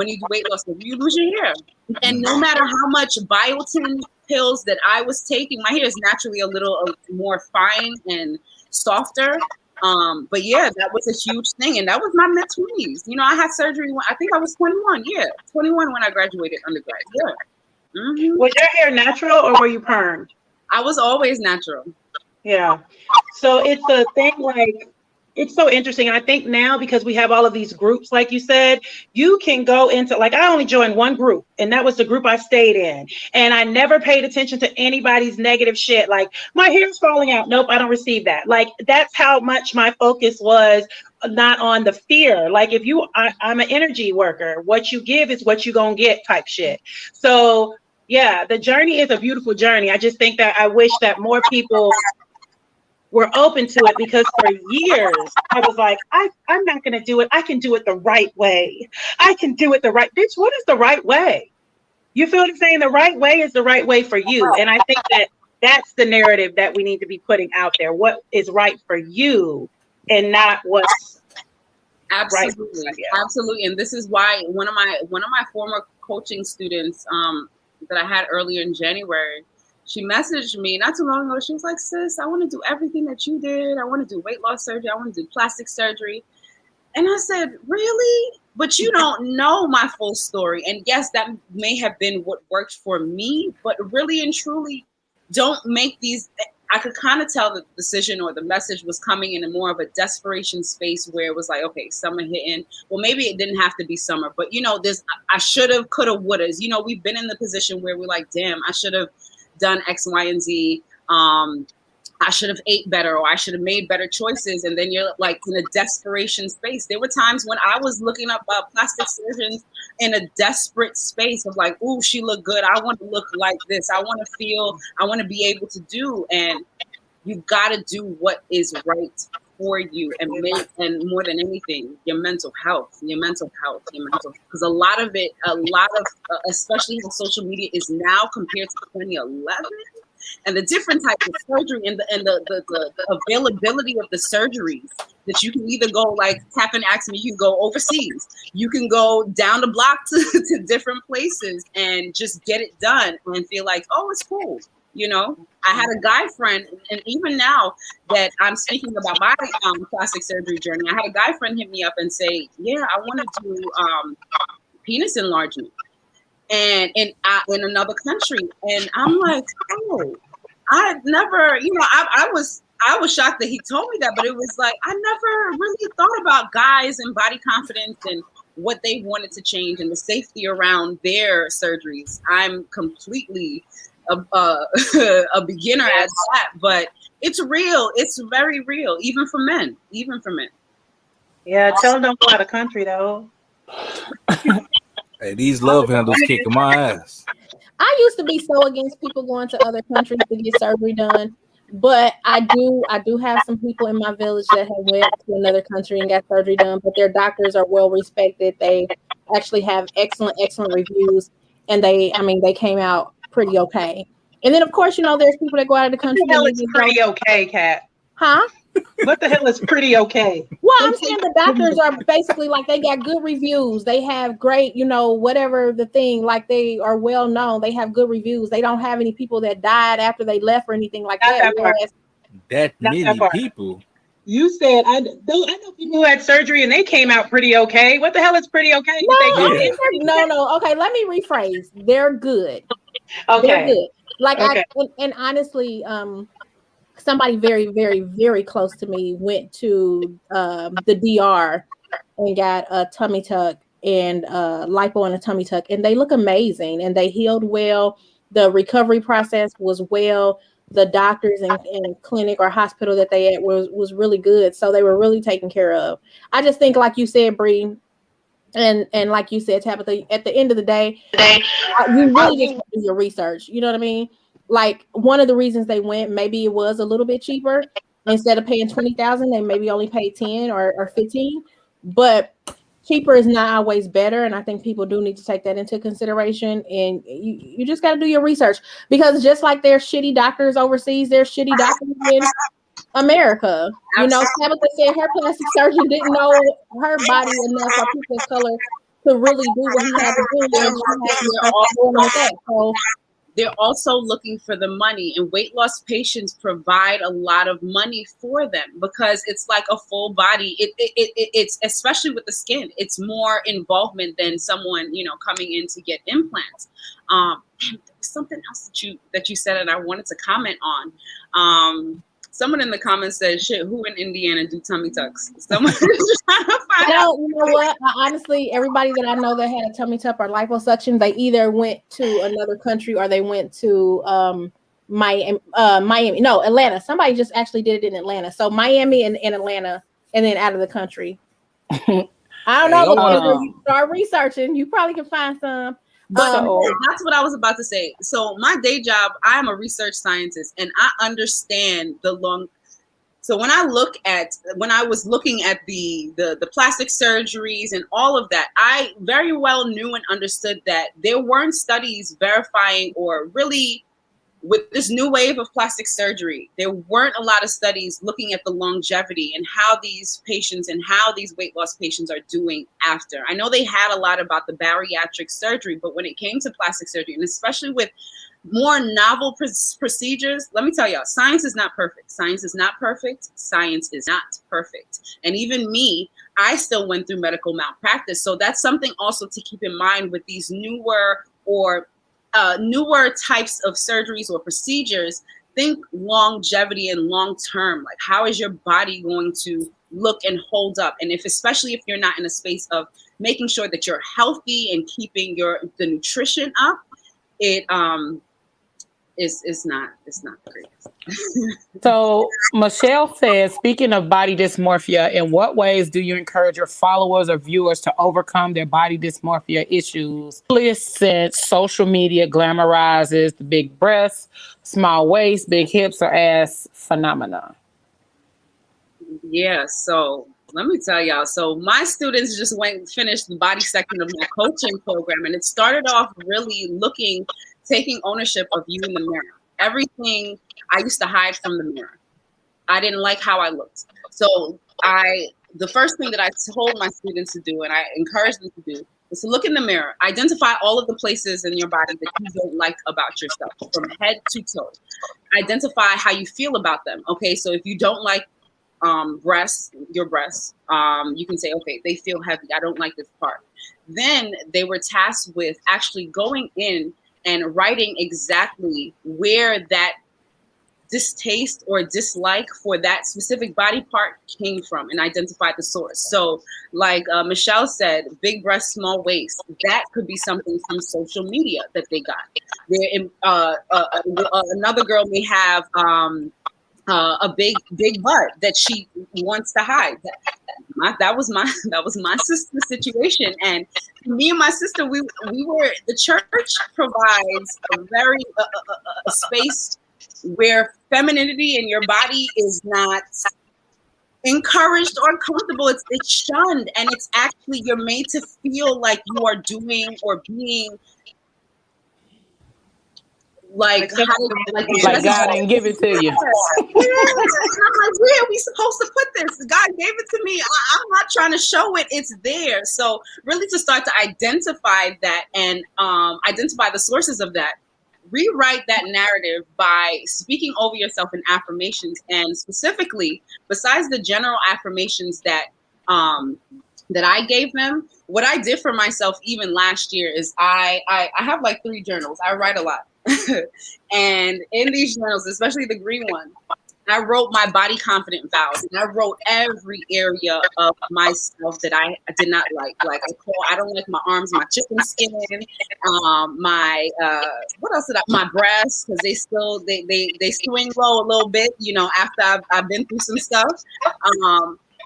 you do weight loss, you lose your hair. And no matter how much biotin pills that I was taking, my hair is naturally a little more fine and softer. But yeah, that was a huge thing, and that was my mid-20s. I had surgery when I think I was 21. Yeah, 21 when I graduated undergrad. Yeah. Mm-hmm.
Was your hair natural or were you permed?
I was always natural.
Yeah. So it's a thing, like, it's so interesting. And I think now, because we have all of these groups, like you said, you can go into, like, I only joined one group, and that was the group I stayed in. And I never paid attention to anybody's negative shit. Like, my hair's falling out. Nope, I don't receive that. Like, that's how much my focus was, not on the fear. Like, I'm an energy worker. What you give is what you gonna get type shit. So yeah, the journey is a beautiful journey. I just think that I wish that more people were open to it, because for years I was like, I'm not going to do it. I can do it the right way. I can do it the right. Bitch, what is the right way? You feel what I'm saying? The right way is the right way for you. And I think that that's the narrative that we need to be putting out there. What is right for you, and not what's
absolutely
right.
Absolutely. And this is why one of my former coaching students that I had earlier in January, she messaged me not too long ago. She was like, sis, I want to do everything that you did. I want to do weight loss surgery. I want to do plastic surgery. And I said, really? But you don't know my full story. And yes, that may have been what worked for me, but really and truly, don't make these. I could kind of tell the decision or the message was coming in a more of a desperation space, where it was like, okay, summer hitting. Well, maybe it didn't have to be summer, but I should have, could have, would have. We've been in the position where we're like, damn, I should have done X, Y, and Z. I should have ate better, or I should have made better choices. And then you're like in a desperation space. There were times when I was looking up plastic surgeons in a desperate space of like, ooh, she looked good. I want to look like this. I want to feel, I want to be able to do. And you got to do what is right for you, and more than anything, your mental health, because a lot of especially how social media is now compared to 2011, and the different types of surgery, and the availability of the surgeries that you can either go, like Tappan asked me, you can go overseas, you can go down the block to different places and just get it done and feel like, oh, it's cool. I had a guy friend, and even now that I'm speaking about my plastic surgery journey, I had a guy friend hit me up and say, yeah, I want to do penis enlargement and in another country. And I'm like, oh, I never, I was shocked that he told me that, but it was like, I never really thought about guys and body confidence and what they wanted to change and the safety around their surgeries. I'm completely a beginner at that, but it's real. It's very real, even for men.
Yeah, tell them don't go out of country though.
Hey, these love handles kicking my ass.
I used to be so against people going to other countries to get surgery done, but I do have some people in my village that have went to another country and got surgery done, but their doctors are well respected. They actually have excellent reviews, and they came out pretty okay. And then, of course, there's people that go out of the country.
What the hell is pretty okay, Kat?
Huh?
What the hell is pretty okay?
Well, I'm saying the doctors are basically like, they got good reviews. They have great, whatever the thing, like they are well known. They have good reviews. They don't have any people that died after they left or anything like that.
That many people.
You said I know people who had surgery and they came out pretty okay. What the hell is pretty okay?
No,
They
I
go
mean,
in?
no. Okay, let me rephrase. They're good. They're
Okay.
good. Like
Okay.
and honestly, somebody very, very, very close to me went to the DR and got a tummy tuck and lipo and a tummy tuck, and they look amazing and they healed well. The recovery process was well. The doctors and clinic or hospital that they at was really good, so they were really taken care of. I just think, like you said, Bree, and like you said, Tabitha, at the end of the day, you really just do your research. You know what I mean? Like, one of the reasons they went, maybe it was a little bit cheaper. Instead of paying 20,000, they maybe only paid 10 or 15. But cheaper is not always better, and I think people do need to take that into consideration. And you just got to do your research, because just like there's shitty doctors overseas, there's shitty doctors in America. You know, Tabitha said her plastic surgeon didn't know her body enough, or people of color, to really do what he had to do, and she had to start going with that. So
they're also looking for the money, and weight loss patients provide a lot of money for them because it's like a full body. It's especially with the skin, it's more involvement than someone, you know, coming in to get implants. And there was something else that you said, and I wanted to comment on. Someone in the comments said, "Shit, who in Indiana do tummy tucks?" Someone is trying to find out.
you know what? Honestly, everybody that I know that had a tummy tuck or liposuction, they either went to another country or they went to Miami. No, Atlanta. Somebody just actually did it in Atlanta. So Miami and Atlanta, and then out of the country. I don't know, but if you start researching, you probably can find some.
But that's what I was about to say. So my day job, I am a research scientist, and I understand the long. So when I was looking at the plastic surgeries and all of that, I very well knew and understood that there weren't studies verifying, or really, with this new wave of plastic surgery, there weren't a lot of studies looking at the longevity and how these patients and how these weight loss patients are doing after. I know they had a lot about the bariatric surgery, but when it came to plastic surgery, and especially with more novel procedures, let me tell y'all, science is not perfect. Science is not perfect. Science is not perfect. And even me, I still went through medical malpractice. So that's something also to keep in mind with these newer types of surgeries or procedures. Think longevity and long term. Like, how is your body going to look and hold up? And especially if you're not in a space of making sure that you're healthy and keeping the nutrition up, it's not great.
So Michelle says, speaking of body dysmorphia, in what ways do you encourage your followers or viewers to overcome their body dysmorphia issues, since social media glamorizes the big breasts, small waist, big hips, or ass phenomena?
Yeah, so let me tell y'all. So my students just finished the body section of my coaching program, and it started off really taking ownership of you in the mirror. Everything I used to hide from the mirror. I didn't like how I looked. So the first thing that I told my students to do, and I encouraged them to do, is to look in the mirror, identify all of the places in your body that you don't like about yourself, from head to toe. Identify how you feel about them. Okay, so if you don't like your breasts, you can say, okay, they feel heavy. I don't like this part. Then they were tasked with actually going in and writing exactly where that distaste or dislike for that specific body part came from, and identify the source. So like Michelle said, big breast, small waist, that could be something from social media that they got. Another girl may have a big butt that she wants to hide. That was my sister's situation, and me and my sister, we were, the church provides a very a space where femininity in your body is not encouraged or comfortable. It's shunned, and it's actually, you're made to feel like you are doing or being like
God didn't give it to you.
Yeah. And I'm like, where are we supposed to put this? God gave it to me. I'm not trying to show it. It's there. So really, to start to identify that and identify the sources of that rewrite that narrative by speaking over yourself in affirmations, and specifically, besides the general affirmations that I gave them, what I did for myself even last year is I have like 3 journals. I write a lot. And in these journals, especially the green one, I wrote my body confident vows, and I wrote every area of myself that I did not like. Like I don't like my arms, my chicken skin, my what else did my breasts, because they swing low a little bit, you know, after I've been through some stuff.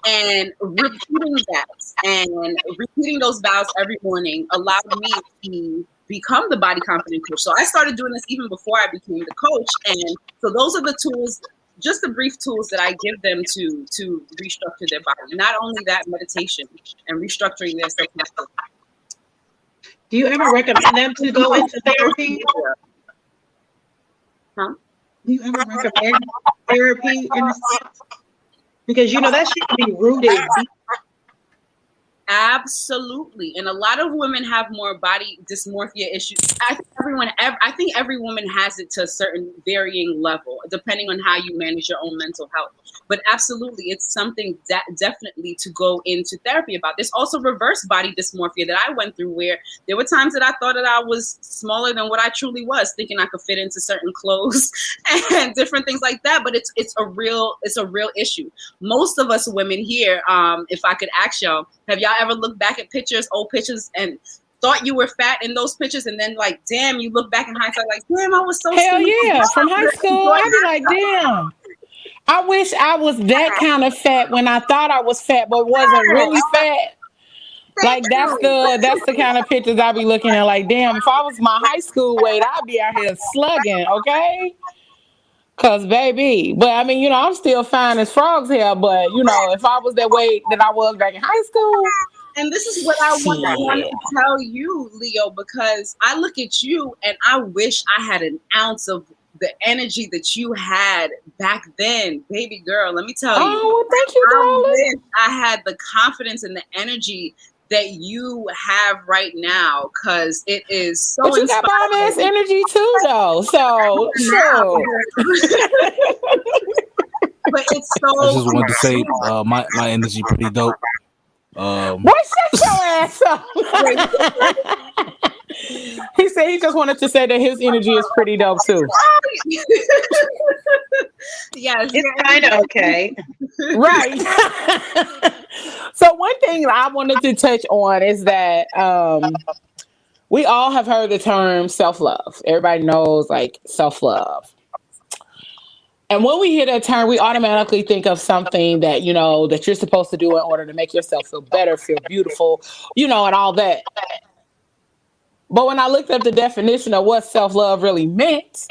And repeating that and repeating those vows every morning allowed me to become the body confident coach. So I started doing this even before I became the coach. And so those are the tools, just the brief tools that I give them to restructure their body. Not only that, meditation and restructuring their self-concept.
Do you ever recommend them to go into therapy?
Huh?
Do you ever recommend therapy in a sense? Because, you know, that should be rooted.
Absolutely. And a lot of women have more body dysmorphia issues. I think every woman has it to a certain varying level, depending on how you manage your own mental health. But absolutely, it's something that definitely to go into therapy about. There's also reverse body dysmorphia that I went through, where there were times that I thought that I was smaller than what I truly was, thinking I could fit into certain clothes and different things like that. But it's a real issue. Most of us women here, if I could ask y'all, have y'all ever looked back at old pictures, and thought you were fat in those pictures, and then like, damn, you look back in hindsight like, damn, I was so
Hell
skinny.
yeah, from high school, I'd be like, damn. I wish I was that kind of fat when I thought I was fat, but wasn't really fat. Like that's the kind of pictures I be looking at. Like, damn, if I was my high school weight, I'd be out here slugging. Okay, cause baby, but I mean, you know, I'm still fine as frogs here. But you know, if I was that weight that I was back in high school.
And this is what I want to tell you, Leo, because I look at you and I wish I had an ounce of the energy that you had back then, baby girl. Let me tell you.
Oh, well, thank you, darling.
I wish I had the confidence and the energy that you have right now, because it is so
But you got bomb ass energy too, though. So, sure.
But it's so.
I just wanted to say my energy pretty dope.
Boy, shut your ass up. He said he just wanted to say that his energy is pretty dope too.
Yes,
it's kind of okay.
Right. So one thing I wanted to touch on is that we all have heard the term self-love. Everybody knows like self-love. And when we hear that term, we automatically think of something that, you know, that you're supposed to do in order to make yourself feel better, feel beautiful, you know, and all that. But when I looked up the definition of what self-love really meant,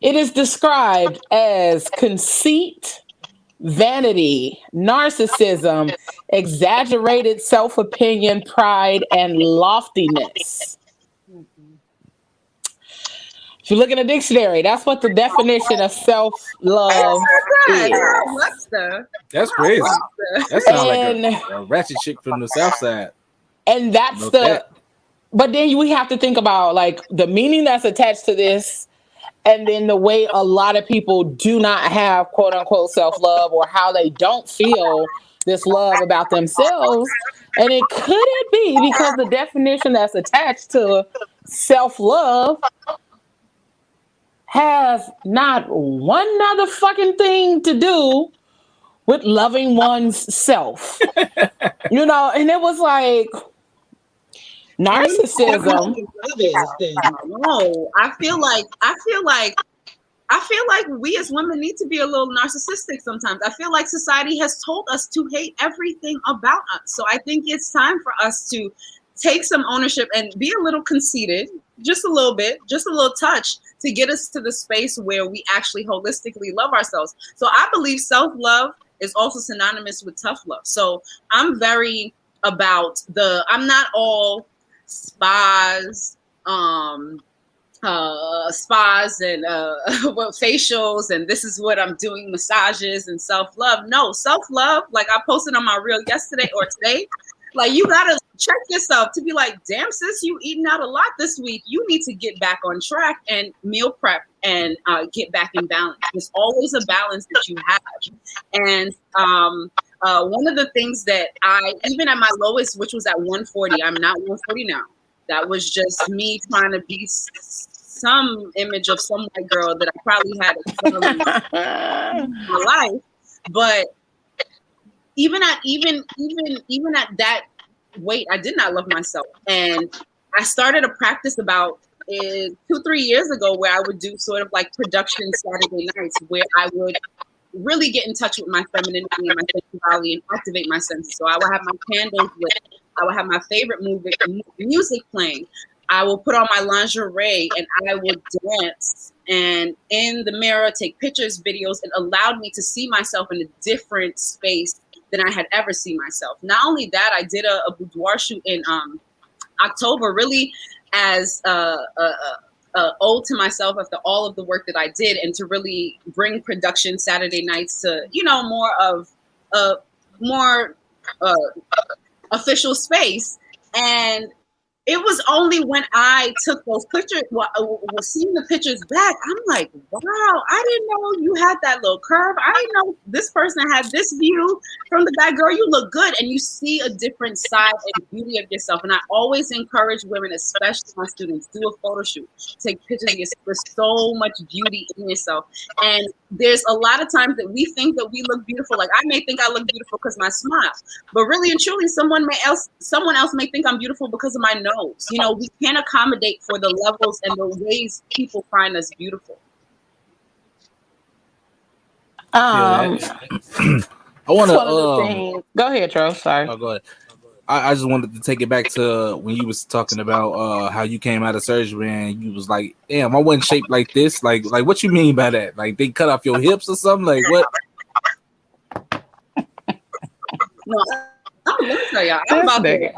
it is described as conceit, vanity, narcissism, exaggerated self-opinion, pride, and loftiness. If you look in the dictionary, that's what the definition of self-love is.
That's crazy. That sounds like a ratchet chick from the South Side.
And that's but then we have to think about like the meaning that's attached to this, and then the way a lot of people do not have quote unquote self-love, or how they don't feel this love about themselves. And it couldn't be because the definition that's attached to self-love has not one motherfucking thing to do with loving one's self. You know, and it was like narcissism.
No, I feel like we as women need to be a little narcissistic sometimes. I feel like society has told us to hate everything about us. So I think it's time for us to take some ownership and be a little conceited, just a little bit, just a little touch, to get us to the space where we actually holistically love ourselves. So I believe self-love is also synonymous with tough love. So I'm very about I'm not all spas and facials and this is what I'm doing, massages and self-love. No, self-love, like I posted on my reel yesterday or today, Like, you gotta check yourself to be like, damn, sis, you eating out a lot this week. You need to get back on track and meal prep and get back in balance. There's always a balance that you have. And one of the things that even at my lowest, which was at 140, I'm not 140 now. That was just me trying to be some image of some white girl that I probably had in my life. But even at that weight, I did not love myself. And I started a practice about 2-3 years ago where I would do sort of like production Saturday nights where I would really get in touch with my femininity and my sexuality and activate my senses. So I would have my candles lit. I would have my favorite music playing. I will put on my lingerie and I would dance and in the mirror take pictures, videos. It allowed me to see myself in a different space than I had ever seen myself. Not only that, I did a boudoir shoot in October, really as ode to myself after all of the work that I did, and to really bring production Saturday nights to, more of a more official space. And it was only when I took those pictures, was seeing the pictures back, I'm like, wow, I didn't know you had that little curve. I didn't know this person had this view from the back. Girl, you look good. And you see a different side and beauty of yourself. And I always encourage women, especially my students, do a photo shoot. Take pictures of yourself. There's so much beauty in yourself. And there's a lot of times that we think that we look beautiful. Like, I may think I look beautiful because of my smile. But really and truly, someone else may think I'm beautiful because of my nose. We can't accommodate for the levels and the ways people find us beautiful.
I want
to. Go ahead, Tro. Sorry.
Oh, go ahead. I just wanted to take it back to when you was talking about how you came out of surgery and you was like, damn, I wasn't shaped like this. Like what you mean by that? Like they cut off your hips or something? Like what?
No. I'm gonna tell y'all, I'm about to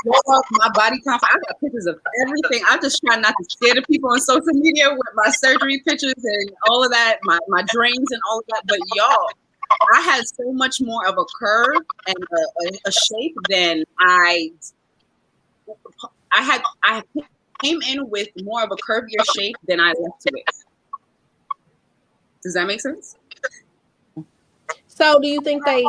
blow up my body confidence. I got pictures of everything. I just try not to scare the people on social media with my surgery pictures and all of that, my drains and all of that. But y'all, I had so much more of a curve and a shape than I came in with more of a curvier shape than I left with. Does that make sense?
So do you think they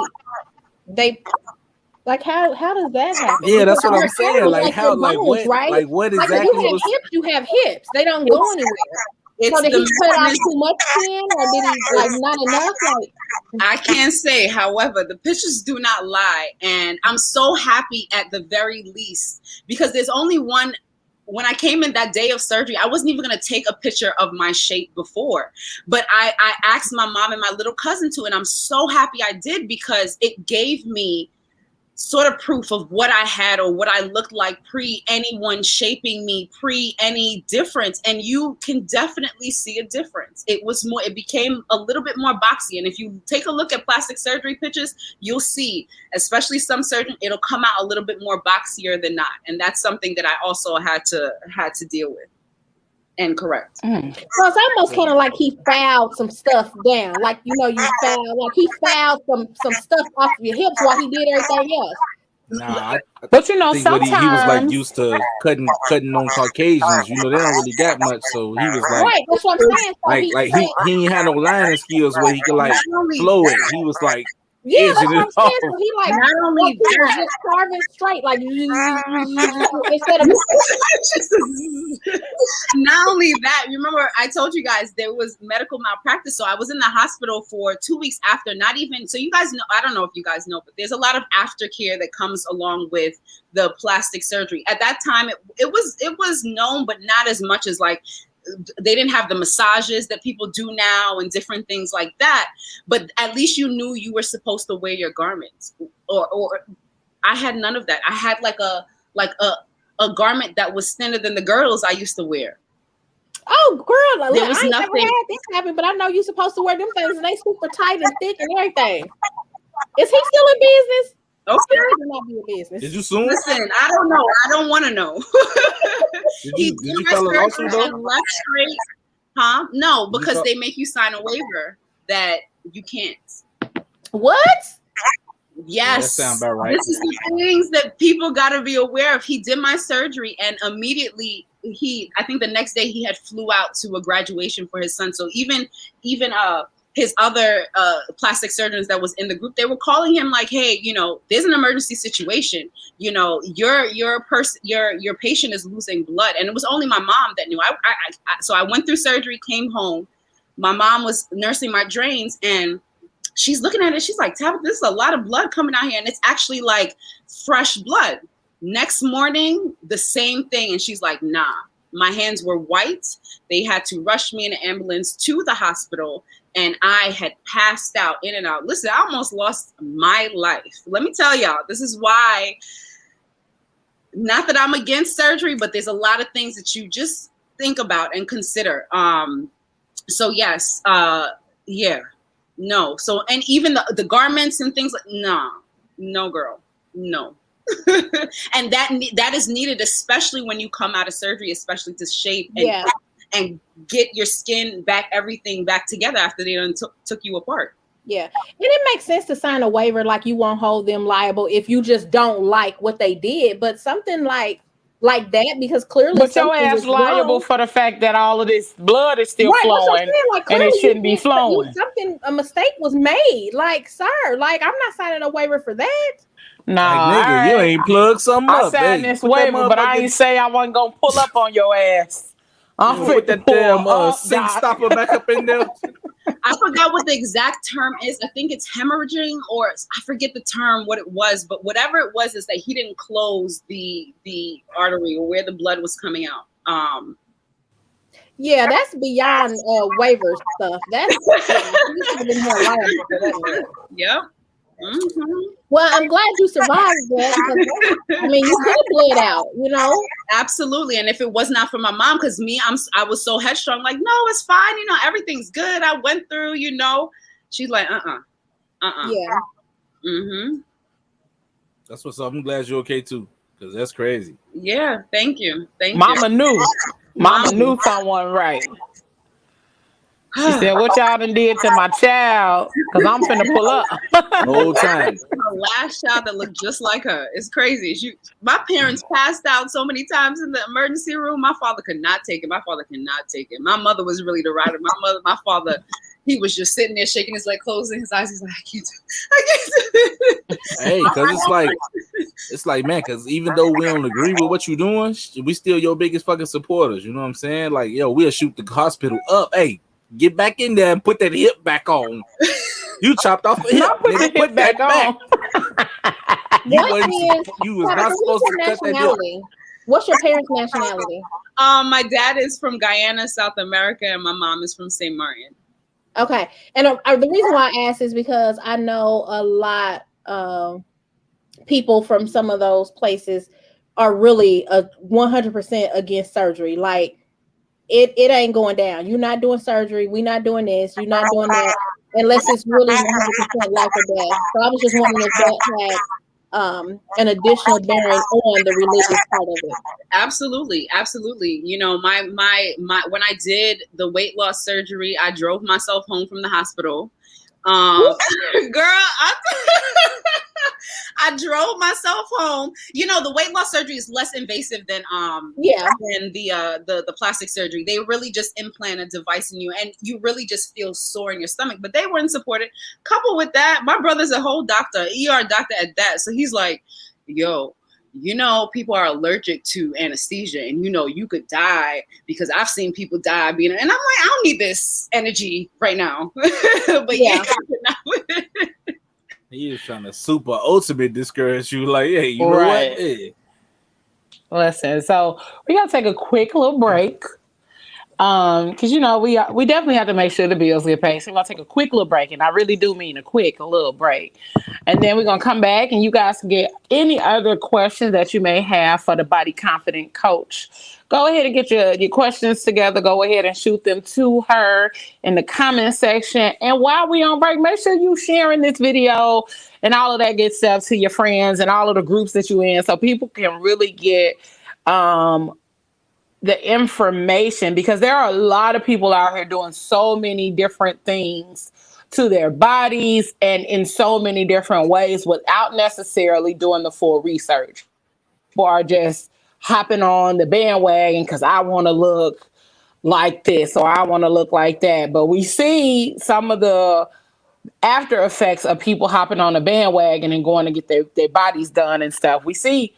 like how does that happen?
Yeah, that's what I'm saying. Like how,
bones,
what,
right?
like what
Like
exactly
if you have hips, you have hips. They don't go anywhere. So did he cut off too much skin, or did he like not enough? Like
I can't say. However, the pictures do not lie, and I'm so happy at the very least because there's only one. When I came in that day of surgery, I wasn't even going to take a picture of my shape before, but I asked my mom and my little cousin to, and I'm so happy I did because it gave me sort of proof of what I had or what I looked like pre anyone shaping me, pre any difference. And you can definitely see a difference. It became a little bit more boxy. And if you take a look at plastic surgery pictures, you'll see, especially some surgeon, it'll come out a little bit more boxier than not. And that's something that I also had to deal with and correct.
So it's almost kind of like he filed some stuff down. Like, he filed some stuff off your hips while he did everything else.
Nah,
but
sometimes he was like used to cutting on Caucasians. They don't really got much, so he was like,
right. That's what I'm saying. So
he ain't had no lining skills where he could like flow it. He was like,
yeah, that's what I'm saying. So he like
not only that,
just carving straight, like instead of
not only that. Remember, I told you guys there was medical malpractice, so I was in the hospital for 2 weeks after. Not even so, you guys know. I don't know if you guys know, but there's a lot of aftercare that comes along with the plastic surgery. At that time, it was known, but not as much as like. They didn't have the massages that people do now and different things like that. But at least you knew you were supposed to wear your garments. Or I had none of that. I had like a garment that was thinner than the girdles I used to wear.
Oh, girl,
there was
I ain't
nothing.
never had this happen, but I know you're supposed to wear them things, and they super tight and thick and everything. Is he still in business?
Okay.
Not be in business.
Did you sue?
Listen, I don't know. I don't want to know.
Did you file a lawsuit though?
Left straight, huh? No, because they make you sign a waiver that you can't.
What?
Yeah, that
Yes,
sound about right.
this is the things that people got to be aware of. He did my surgery, and immediately I think the next day he had flew out to a graduation for his son. So even his other plastic surgeons that was in the group, they were calling him like, hey, there's an emergency situation. Your patient is losing blood, and it was only my mom that knew. So I went through surgery, came home. My mom was nursing my drains, and she's looking at it. She's like, Tabitha, this is a lot of blood coming out here. And it's actually like fresh blood. Next morning, the same thing. And she's like, nah, my hands were white. They had to rush me in an ambulance to the hospital. And I had passed out in and out. Listen, I almost lost my life. Let me tell y'all, this is why, not that I'm against surgery, but there's a lot of things that you just think about and consider. So yes, yeah. No. So, and even the garments and things like, no, girl, no. And that is needed, especially when you come out of surgery, especially to shape and get your skin back, everything back together after they done took you apart.
Yeah. And it makes sense to sign a waiver, like you won't hold them liable if you just don't like what they did, but something like that, because clearly,
but your ass liable for the fact that all of this blood is still flowing, and it shouldn't be flowing.
A mistake was made. Like, sir, like, I'm not signing a waiver for that.
Nah, like, nigga, you ain't plugged something up.
I signed this waiver, but I ain't say I wasn't gonna pull up on your ass. I'm
put that damn sink stopper back up in there.
I forgot what the exact term is. I think it's hemorrhaging, or I forget the term, what it was, but whatever it was is that he didn't close the artery or where the blood was coming out.
Yeah, that's beyond waiver stuff. That's
Yep. Mm-hmm.
Well, I'm glad you survived that. I mean, you could have bled out,
Absolutely. And if it was not for my mom, because I was so headstrong, like, no, it's fine, everything's good. I went through, She's like,
Yeah.
Mm-hmm.
That's what's up. I'm glad you're okay too, because that's crazy.
Yeah, thank you.
Mama knew. Mama knew someone right. She said, what y'all done did to my child? Because I'm finna pull up.
The whole time.
The last child that looked just like her. It's crazy. My parents passed out so many times in the emergency room. My father could not take it. My father cannot take it. My mother was really the rider. My father, he was just sitting there shaking his leg, closing his eyes. He's like, I can't do it.
Hey, because it's like, man, because even though we don't agree with what you're doing, we still your biggest fucking supporters. You know what I'm saying? Like, yo, we'll shoot the hospital up. Hey, get back in there and put that hip back on. You chopped off the hip.
Put the hip back on.
You was not supposed to cut that hip.
What's your parents' nationality?
My dad is from Guyana, South America, and my mom is from St. Martin.
Okay. And the reason why I ask is because I know a lot of people from some of those places are really 100% against surgery. Like, it ain't going down. You're not doing surgery. We're not doing this. You're not doing that unless it's really 100% life or death. So I was just wondering if that had an additional bearing on the religious part of it.
Absolutely. My when I did the weight loss surgery, I drove myself home from the hospital. Girl, I drove myself home. The weight loss surgery is less invasive than the plastic surgery. They really just implant a device in you, and you really just feel sore in your stomach. But they weren't supported. Coupled with that, my brother's a whole doctor, ER doctor at that. So he's like, yo, people are allergic to anesthesia, and you could die, because I've seen people die being, and I'm like, I don't need this energy right now. But yeah.
He is trying to super ultimate discourage you, like, hey, you know what? Hey.
Listen, so we gotta take a quick little break. Because we definitely have to make sure the bills get paid. So we're gonna take a quick little break, and I really do mean a little break. And then we're gonna come back, and you guys can get any other questions that you may have for the Body Confident Coach. Go ahead and get your questions together. Go ahead and shoot them to her in the comment section. And while we're on break, make sure you sharing this video and all of that good stuff to your friends and all of the groups that you're in, so people can really get the information, because there are a lot of people out here doing so many different things to their bodies and in so many different ways without necessarily doing the full research, or just hopping on the bandwagon because I want to look like this or I want to look like that. But we see some of the after effects of people hopping on the bandwagon and going to get their bodies done and stuff. We see,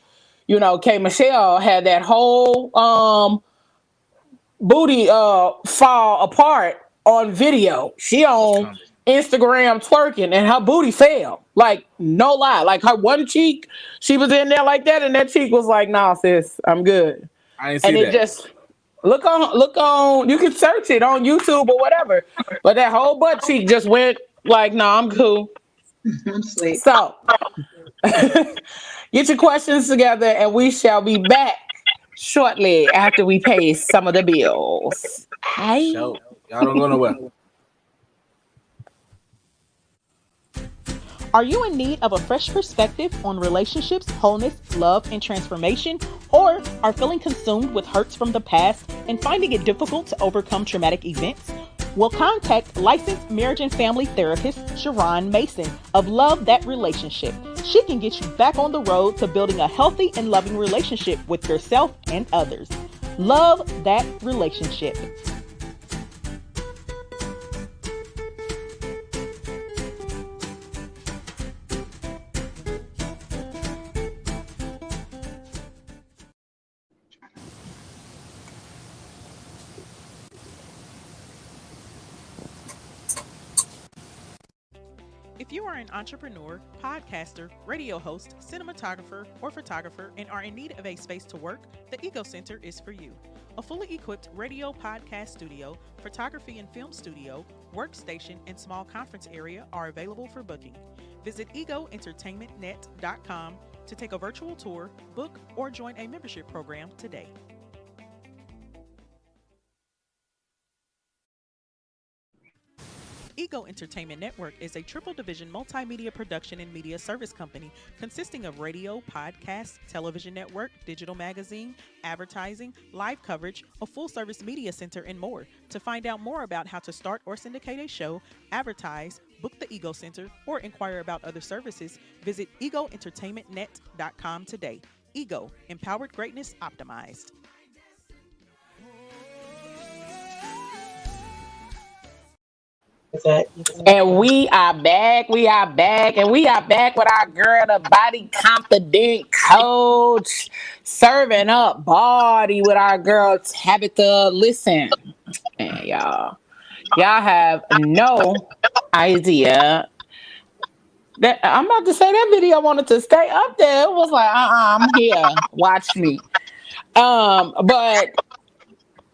K Michelle had that whole booty fall apart on video. She on Instagram twerking and her booty fell. Like, no lie. Like, her one cheek, she was in there like that, and that cheek was like, nah, sis, I'm good.
I didn't see
and
that.
It just look on, you can search it on YouTube or whatever. But that whole butt cheek just went like, nah, I'm cool.
I'm asleep.
So get your questions together and we shall be back shortly after we pay some of the bills. Hey.
Y'all don't go nowhere.
Are you in need of a fresh perspective on relationships, wholeness, love, and transformation? Or are feeling consumed with hurts from the past and finding it difficult to overcome traumatic events? Well, contact licensed marriage and family therapist Sharon Mason of Love That Relationship. She can get you back on the road to building a healthy and loving relationship with yourself and others. Love That Relationship. If you are an entrepreneur, podcaster, radio host, cinematographer, or photographer and are in need of a space to work, the Ego Center is for you. A fully equipped radio podcast studio, photography and film studio, workstation, and small conference area are available for booking. Visit egoentertainmentnet.com to take a virtual tour, book, or join a membership program today. Ego Entertainment Network is a triple division multimedia production and media service company consisting of radio, podcast, television network, digital magazine, advertising, live coverage, a full service media center, and more. To find out more about how to start or syndicate a show, advertise, book the Ego Center, or inquire about other services, visit egoentertainmentnet.com today. Ego, empowered greatness optimized.
And we are back. And we are back with our girl, the body confident coach, serving up BAWDY with our girl Tabitha. Listen, man, y'all have no idea that I'm about to say that video wanted to stay up there. It was like, I'm here. Watch me. But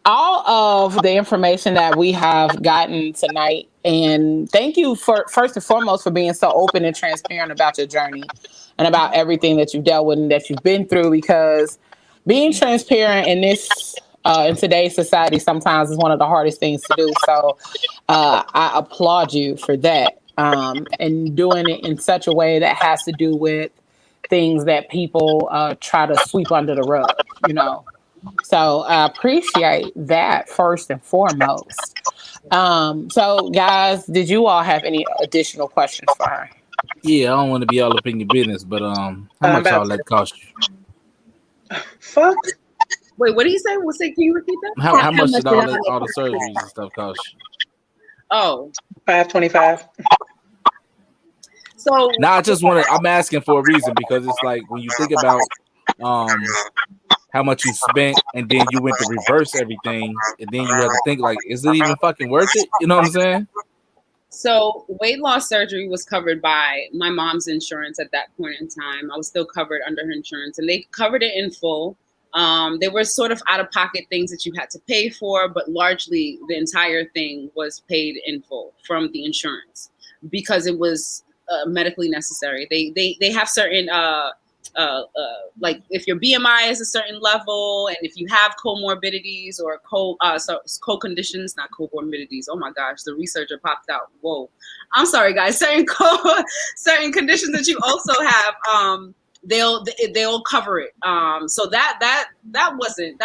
all of the information that we have gotten tonight, and thank you for first and foremost for being so open and transparent about your journey and about everything that you've dealt with and that you've been through, because being transparent in this in today's society sometimes is one of the hardest things to do. So I applaud you for that, and doing it in such a way that has to do with things that people try to sweep under the rug, So I appreciate that first and foremost. So guys, did you all have any additional questions for her?
Yeah, I don't want to be all up in your business, but how much all that cost you?
Fuck.
Wait, what did he say? Can you repeat that?
How much did all the surgeries and stuff cost you?
Oh,
$525.
So
now I'm asking for a reason, because it's like when you think about how much you spent and then you went to reverse everything, and then you had to think like, is it even fucking worth it? You know what I'm saying?
So weight loss surgery was covered by my mom's insurance at that point in time. I was still covered under her insurance, and they covered it in full. They were sort of out-of-pocket things that you had to pay for, but largely the entire thing was paid in full from the insurance because it was medically necessary. They have certain like if your BMI is a certain level, and if you have comorbidities or co-conditions, not comorbidities. Oh my gosh, the researcher popped out. Whoa, I'm sorry, guys. Certain conditions that you also have, they'll cover it. So that wasn't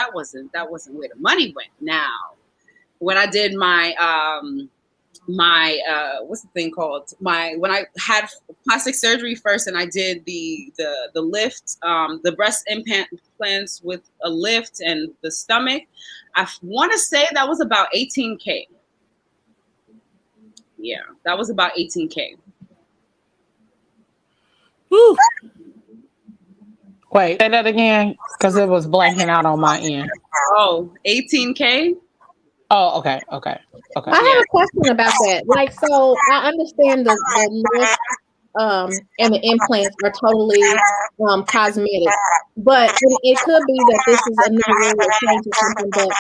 where the money went. Now, when I did my
my what's the thing called, my when I had plastic surgery first, and I did the lift, the breast implants with a lift and the stomach. I want to say that was about 18K. Yeah, that was about 18K.
Woo.
Wait, say that again, because it was blanking out on my end.
Oh, 18K.
Oh, okay.
I have a question about that. Like, so I understand the lift and the implants are totally cosmetic, but it could be that this is a new rule or change or something. But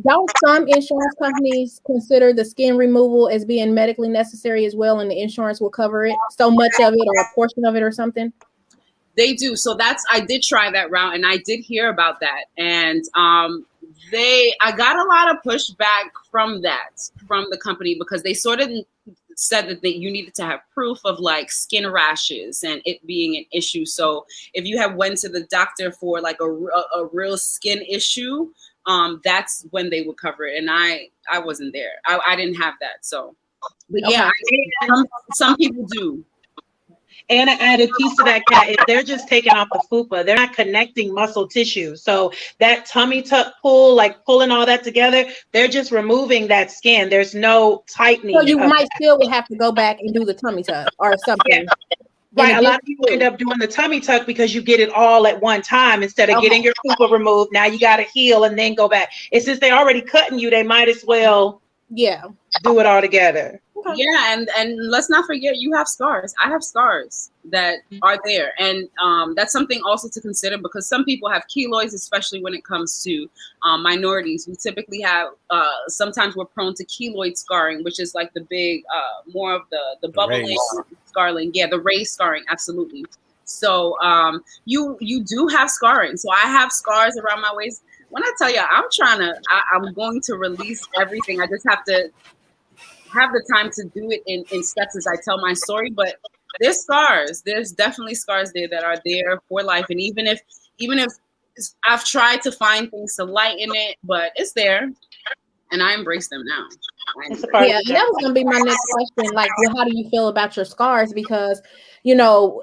don't some insurance companies consider the skin removal as being medically necessary as well, and the insurance will cover it, so much of it or a portion of it or something?
They do. So I did try that route, and I did hear about that. And I got a lot of pushback from the company, because they sort of said that you needed to have proof of like skin rashes and it being an issue. So if you have went to the doctor for like a real skin issue, that's when they would cover it. And I wasn't there. I didn't have that. So, but yeah, some people do.
And an added piece to that, Kat, is they're just taking off the fupa. They're not connecting muscle tissue. So that tummy tuck pull, like pulling all that together, they're just removing that skin. There's no tightening.
So you might still would have to go back and do the tummy tuck or something.
Yeah. Right. A lot of people end up doing the tummy tuck because you get it all at one time instead of getting your fupa removed. Now you got to heal and then go back. It's since they're already cutting you, they might as well do it all together.
Yeah, and let's not forget, you have scars. I have scars that are there, and that's something also to consider, because some people have keloids, especially when it comes to minorities. We typically have sometimes we're prone to keloid scarring, which is like the big more of the bubbling scarring. Yeah, the raised scarring, absolutely. So you do have scarring. So I have scars around my waist. When I tell you, I'm going to release everything. I just have to have the time to do it in steps as I tell my story. But there's scars. There's definitely scars there that are there for life. And even if I've tried to find things to lighten it, but it's there, and I embrace them now.
Yeah, and that was gonna be my next question. Like, well, how do you feel about your scars? Because, you know,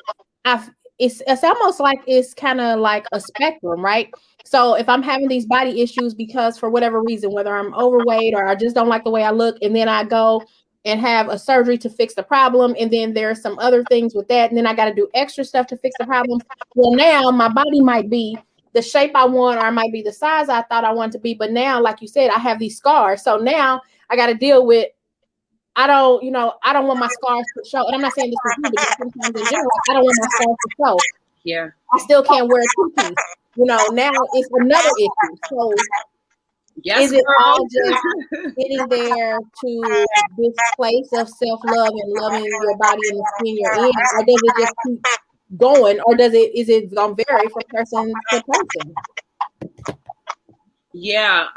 it's almost like it's kind of like a spectrum, right? So if I'm having these body issues because for whatever reason, whether I'm overweight or I just don't like the way I look, and then I go and have a surgery to fix the problem, and then there's some other things with that, and then I got to do extra stuff to fix the problem. Well, now my body might be the shape I want, or it might be the size I thought I wanted to be, but now, like you said, I have these scars. So now I got to deal with, I don't want my scars to show. And I'm not saying this is you, but just sometimes in general, I don't want my scars to show.
Yeah.
I still can't wear a two-piece. Now it's another issue. So is it all just getting there to this place of self-love and loving your body and the skin you're in, or does it just keep going, or is it gonna vary from person to person?
Yeah.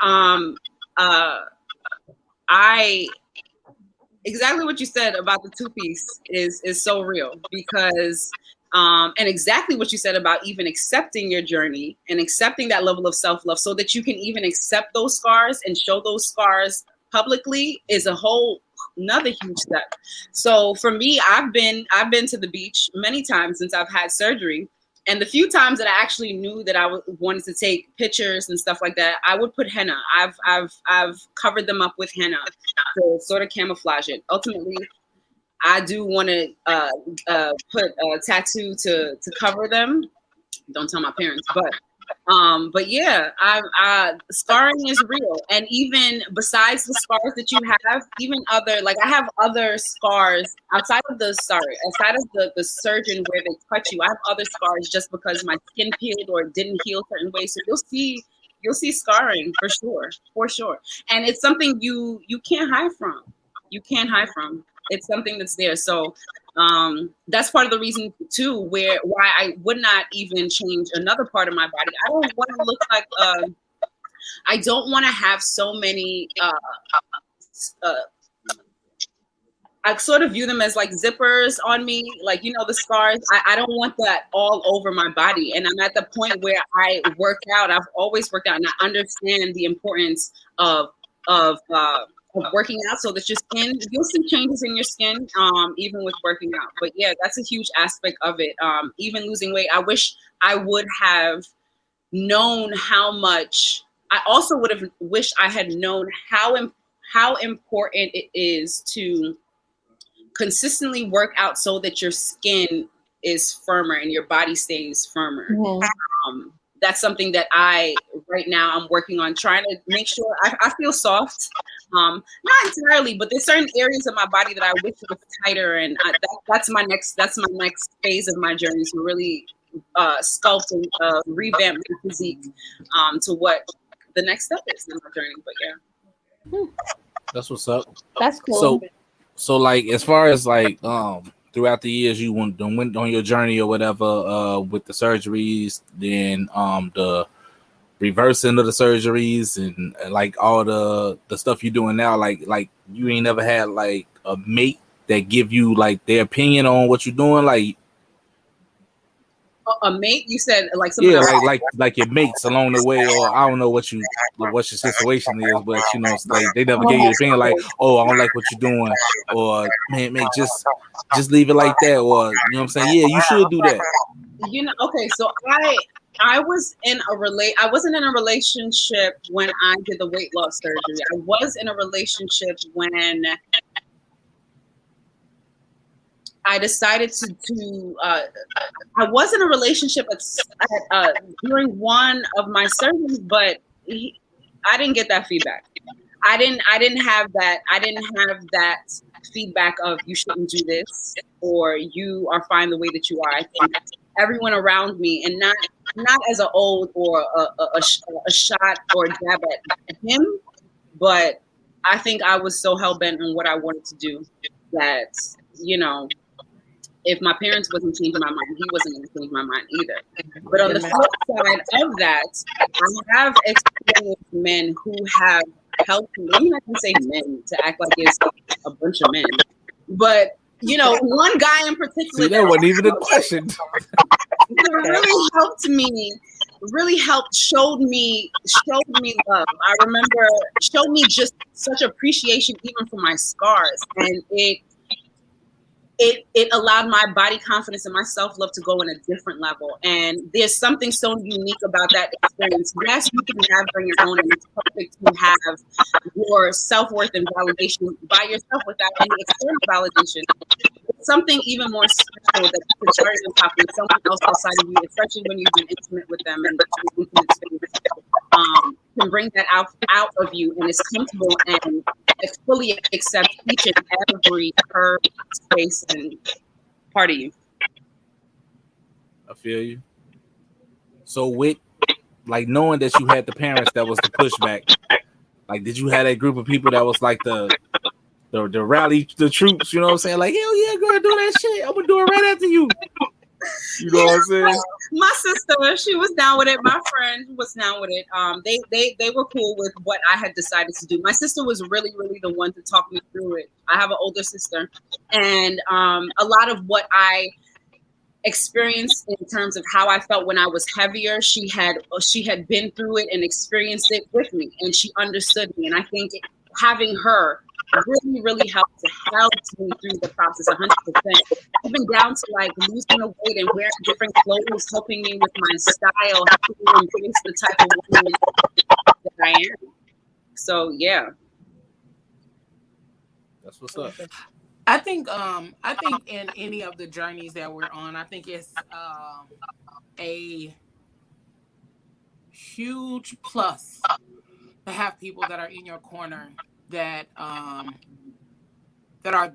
Exactly what you said about the two-piece is so real, because and exactly what you said about even accepting your journey and accepting that level of self-love, so that you can even accept those scars and show those scars publicly, is a whole another huge step. So for me, I've been to the beach many times since I've had surgery. And the few times that I actually knew that I wanted to take pictures and stuff like that, I would put henna. I've covered them up with henna to sort of camouflage it. Ultimately, I do want to put a tattoo to cover them. Don't tell my parents, but yeah, scarring is real. And even besides the scars that you have, even other, like I have other scars outside of the surgeon where they cut you. I have other scars just because my skin peeled or didn't heal certain ways. So you'll see scarring for sure. And it's something you can't hide from. You can't hide from. It's something that's there. So that's part of the reason too, why I would not even change another part of my body. I don't want to look like I don't want to have so many I sort of view them as like zippers on me, like, the scars. I don't want that all over my body. And I'm at the point where I work out. I've always worked out, and I understand the importance of of working out, so that your skin, you'll see changes in your skin, even with working out. But yeah, that's a huge aspect of it. Even losing weight, I wish I would have known how much. I also would have wished I had known how important it is to consistently work out so that your skin is firmer and your body stays firmer. That's something that right now I'm working on, trying to make sure I feel soft. Not entirely, but there's certain areas of my body that I wish was tighter, and that's my next phase of my journey, to really sculpt and revamp my physique to what the next step is in my journey. But yeah,
That's what's up.
That's cool.
So like, as far as like throughout the years you went on your journey or whatever, with the surgeries, then the reversing of the surgeries, and like all the stuff you're doing now, like you ain't never had like a mate that give you like their opinion on what you're doing, like
a mate, you said, like someone
like your mates along the way, or I don't know what your situation is, but you know, it's like they never gave you the opinion like, oh, I don't like what you're doing, or man, just leave it like that, or you know what I'm saying, yeah, you should do that.
You know, okay, so I wasn't in a relationship when I did the weight loss surgery. I was in a relationship when I decided to I was in a relationship during one of my surgeries, but I didn't get that feedback. I didn't have that feedback of you shouldn't do this, or you are fine the way that you are. I think everyone around me, and not as an old or a shot or jab at him, but I think I was so hell bent on what I wanted to do that, you know, if my parents wasn't changing my mind, he wasn't going to change my mind either. But on the flip side of that, I have experienced men who have helped me. I'm not going to say men to act like it's a bunch of men, but you know, one guy in particular.
See, that wasn't even a question.
Really helped me. Really helped, showed me love. I remember showed me just such appreciation even for my scars, and it allowed my body confidence and my self-love to go in a different level. And there's something so unique about that experience. Yes, you can have on your own, and it's perfect to have your self-worth and validation by yourself without any external validation. It's something even more special that you can charge on top of someone else outside of you, especially when you've been intimate with them and intimate space, can bring that out of you, and it's comfortable and fully accept each and every curve, space, and part of you.
I feel you. So with like knowing that you had the parents that was the pushback, like did you have that group of people that was like the rally the troops, you know what I'm saying? Like, hell yeah, girl, do that shit. I'm gonna do it right after you. You know what I'm saying?
My sister, she was down with it. My friend was down with it. They were cool with what I had decided to do. My sister was really, really the one to talk me through it. I have an older sister, and a lot of what I experienced in terms of how I felt when I was heavier, she had been through it and experienced it with me, and she understood me. And I think having her really, really helped me through the process 100%. Even down to like losing the weight and wearing different clothes, helping me with my style, helping me embrace the type of woman that I am. So yeah.
That's what's up.
I think in any of the journeys that we're on, I think it's a huge plus to have people that are in your corner that are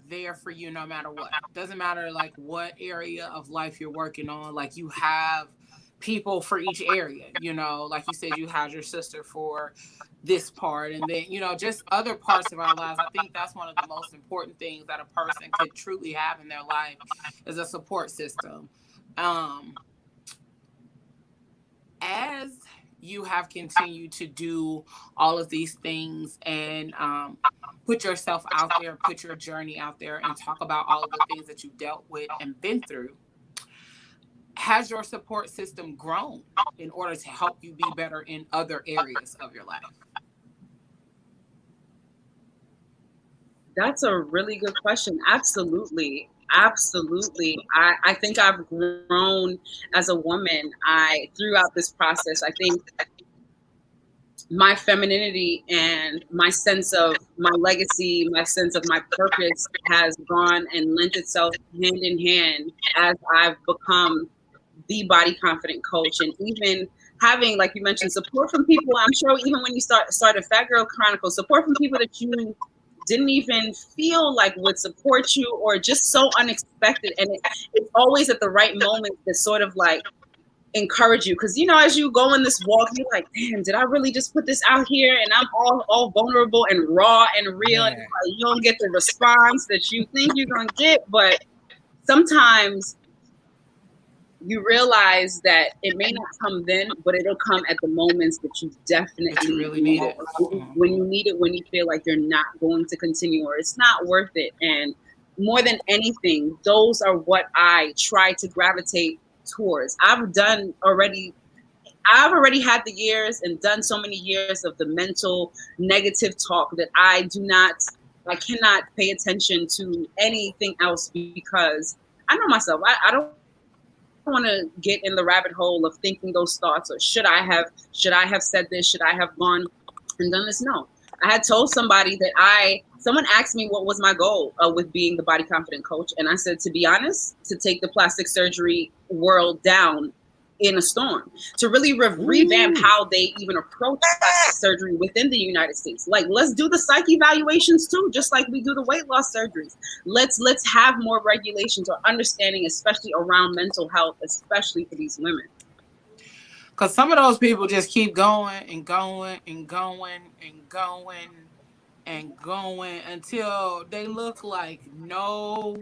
there for you no matter what. Doesn't matter like what area of life you're working on. Like you have people for each area, you know, like you said, you had your sister for this part, and then, you know, just other parts of our lives. I think that's one of the most important things that a person could truly have in their life is a support system. As you have continued to do all of these things and put yourself out there, put your journey out there, and talk about all of the things that you dealt with and been through, has your support system grown in order to help you be better in other areas of your life?
That's a really good question. Absolutely. Absolutely. I think I've grown as a woman. Throughout this process, I think my femininity and my sense of my legacy, my sense of my purpose has gone and lent itself hand in hand as I've become the body confident coach. And even having, like you mentioned, support from people. I'm sure even when you started Fat Girl Chronicles, support from people that you didn't even feel like would support you, or just so unexpected. And it's always at the right moment that sort of like encourage you, because as you go in this walk, you're like, damn, did I really just put this out here and I'm all vulnerable and raw and real, and
Yeah.
it's like, you don't get the response that you think you're gonna get. But sometimes you realize that it may not come then, but it'll come at the moments that you definitely
That you really need it.
when you need it, when you feel like you're not going to continue or it's not worth it. And more than anything, those are what I try to gravitate towards. I've already had the years and done so many years of the mental negative talk that I cannot pay attention to anything else, because I know myself. I don't want to get in the rabbit hole of thinking those thoughts, or should I have said this, should I have gone and done this. No, I had told somebody that someone asked me what was my goal with being the body confident coach, and I said, to be honest, to take the plastic surgery world down in a storm, to really revamp how they even approach plastic surgery within the United States. Like, let's do the psych evaluations too, just like we do the weight loss surgeries. Let's have more regulations or understanding, especially around mental health, especially for these women.
Because some of those people just keep going and going and going and going and going until they look like no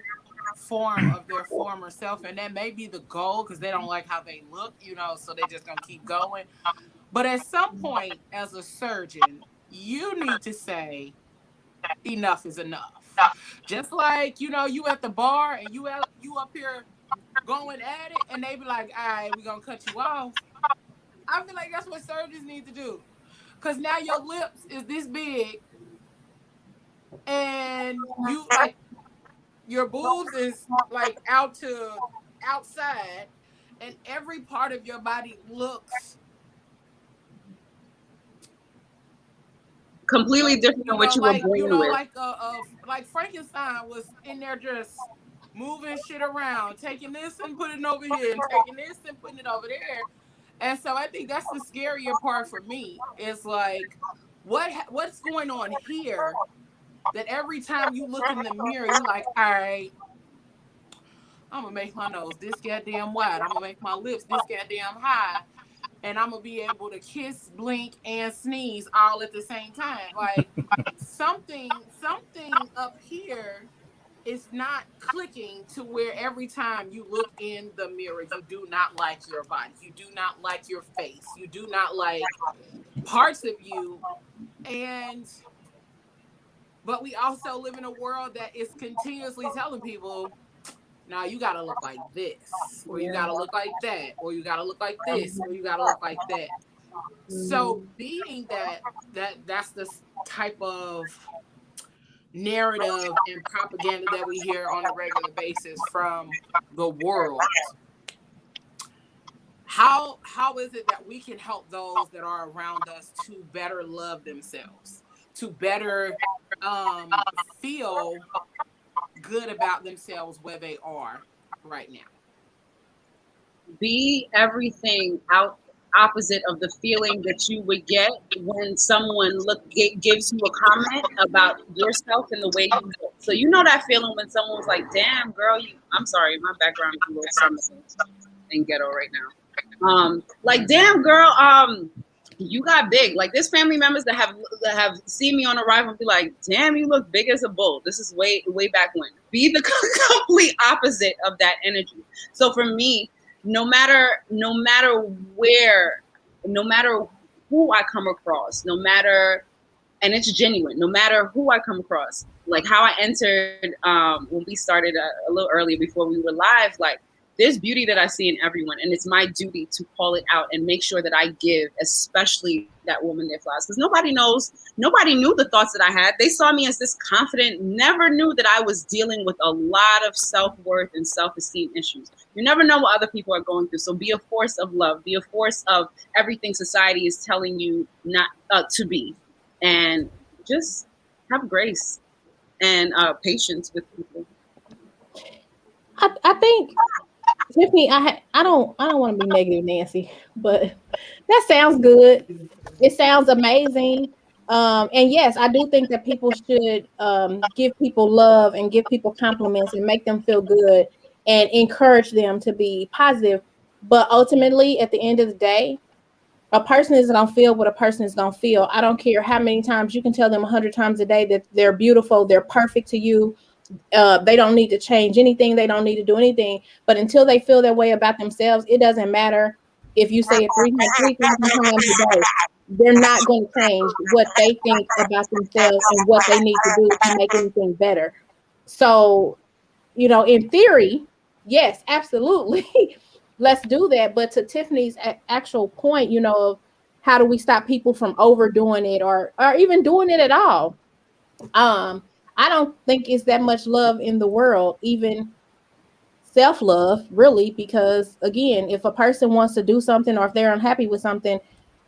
form of their former self. And that may be the goal, because they don't like how they look, so they just gonna keep going. But at some point, as a surgeon, you need to say enough is enough. Just like, you at the bar and you up here going at it, and they be like, all right, we're gonna cut you off. I feel like that's what surgeons need to do, because now your lips is this big, and you like your boobs is like outside, and every part of your body looks
completely different than what you were born with.
Like Frankenstein was in there just moving shit around, taking this and putting it over here, and taking this and putting it over there. And so I think that's the scarier part for me. Is like, what's going on here, that every time you look in the mirror, you're like, all right, I'm going to make my nose this goddamn wide. I'm going to make my lips this goddamn high. And I'm going to be able to kiss, blink, and sneeze all at the same time. Like, something up here is not clicking, to where every time you look in the mirror, you do not like your body. You do not like your face. You do not like parts of you. But we also live in a world that is continuously telling people, now you gotta look like this, or you gotta look like that, or you gotta look like this, or you gotta look like that. So being that's the type of narrative and propaganda that we hear on a regular basis from the world, how is it that we can help those that are around us to better love themselves, to better feel good about themselves where they are right now?
Be everything opposite of the feeling that you would get when someone gives you a comment about yourself and the way you look. So that feeling when someone's like, damn girl, I'm sorry, my background is a little something in ghetto right now. Like, damn girl, you got big. Like, there's family members that have seen me on arrival and be like, damn, you look big as a bull. This is way back when. Be the complete opposite of that energy. So for me, no matter where, no matter who I come across, and it's genuine, no matter who I come across, like how I entered when we started a little earlier before we were live, like, there's beauty that I see in everyone, and it's my duty to call it out and make sure that I give, especially that woman their flowers, because nobody knew the thoughts that I had. They saw me as this confident, never knew that I was dealing with a lot of self-worth and self-esteem issues. You never know what other people are going through, so be a force of love, be a force of everything society is telling you not to be, and just have grace and patience with people.
I think, Tiffany, I don't want to be negative, Nancy, but that sounds good. It sounds amazing. And yes, I do think that people should give people love and give people compliments and make them feel good and encourage them to be positive. But ultimately, at the end of the day, a person is gonna feel what a person is gonna feel. I don't care how many times you can tell them 100 times a day that they're beautiful, they're perfect to you. They don't need to change anything. They don't need to do anything. But until they feel that way about themselves, it doesn't matter if you say it 3,000 times a day. They're not going to change what they think about themselves and what they need to do to make anything better. So, in theory, yes, absolutely. Let's do that. But to Tiffany's actual point, of how do we stop people from overdoing it or even doing it at all? I don't think it's that much love in the world, even self-love, really, because again, if a person wants to do something or if they're unhappy with something,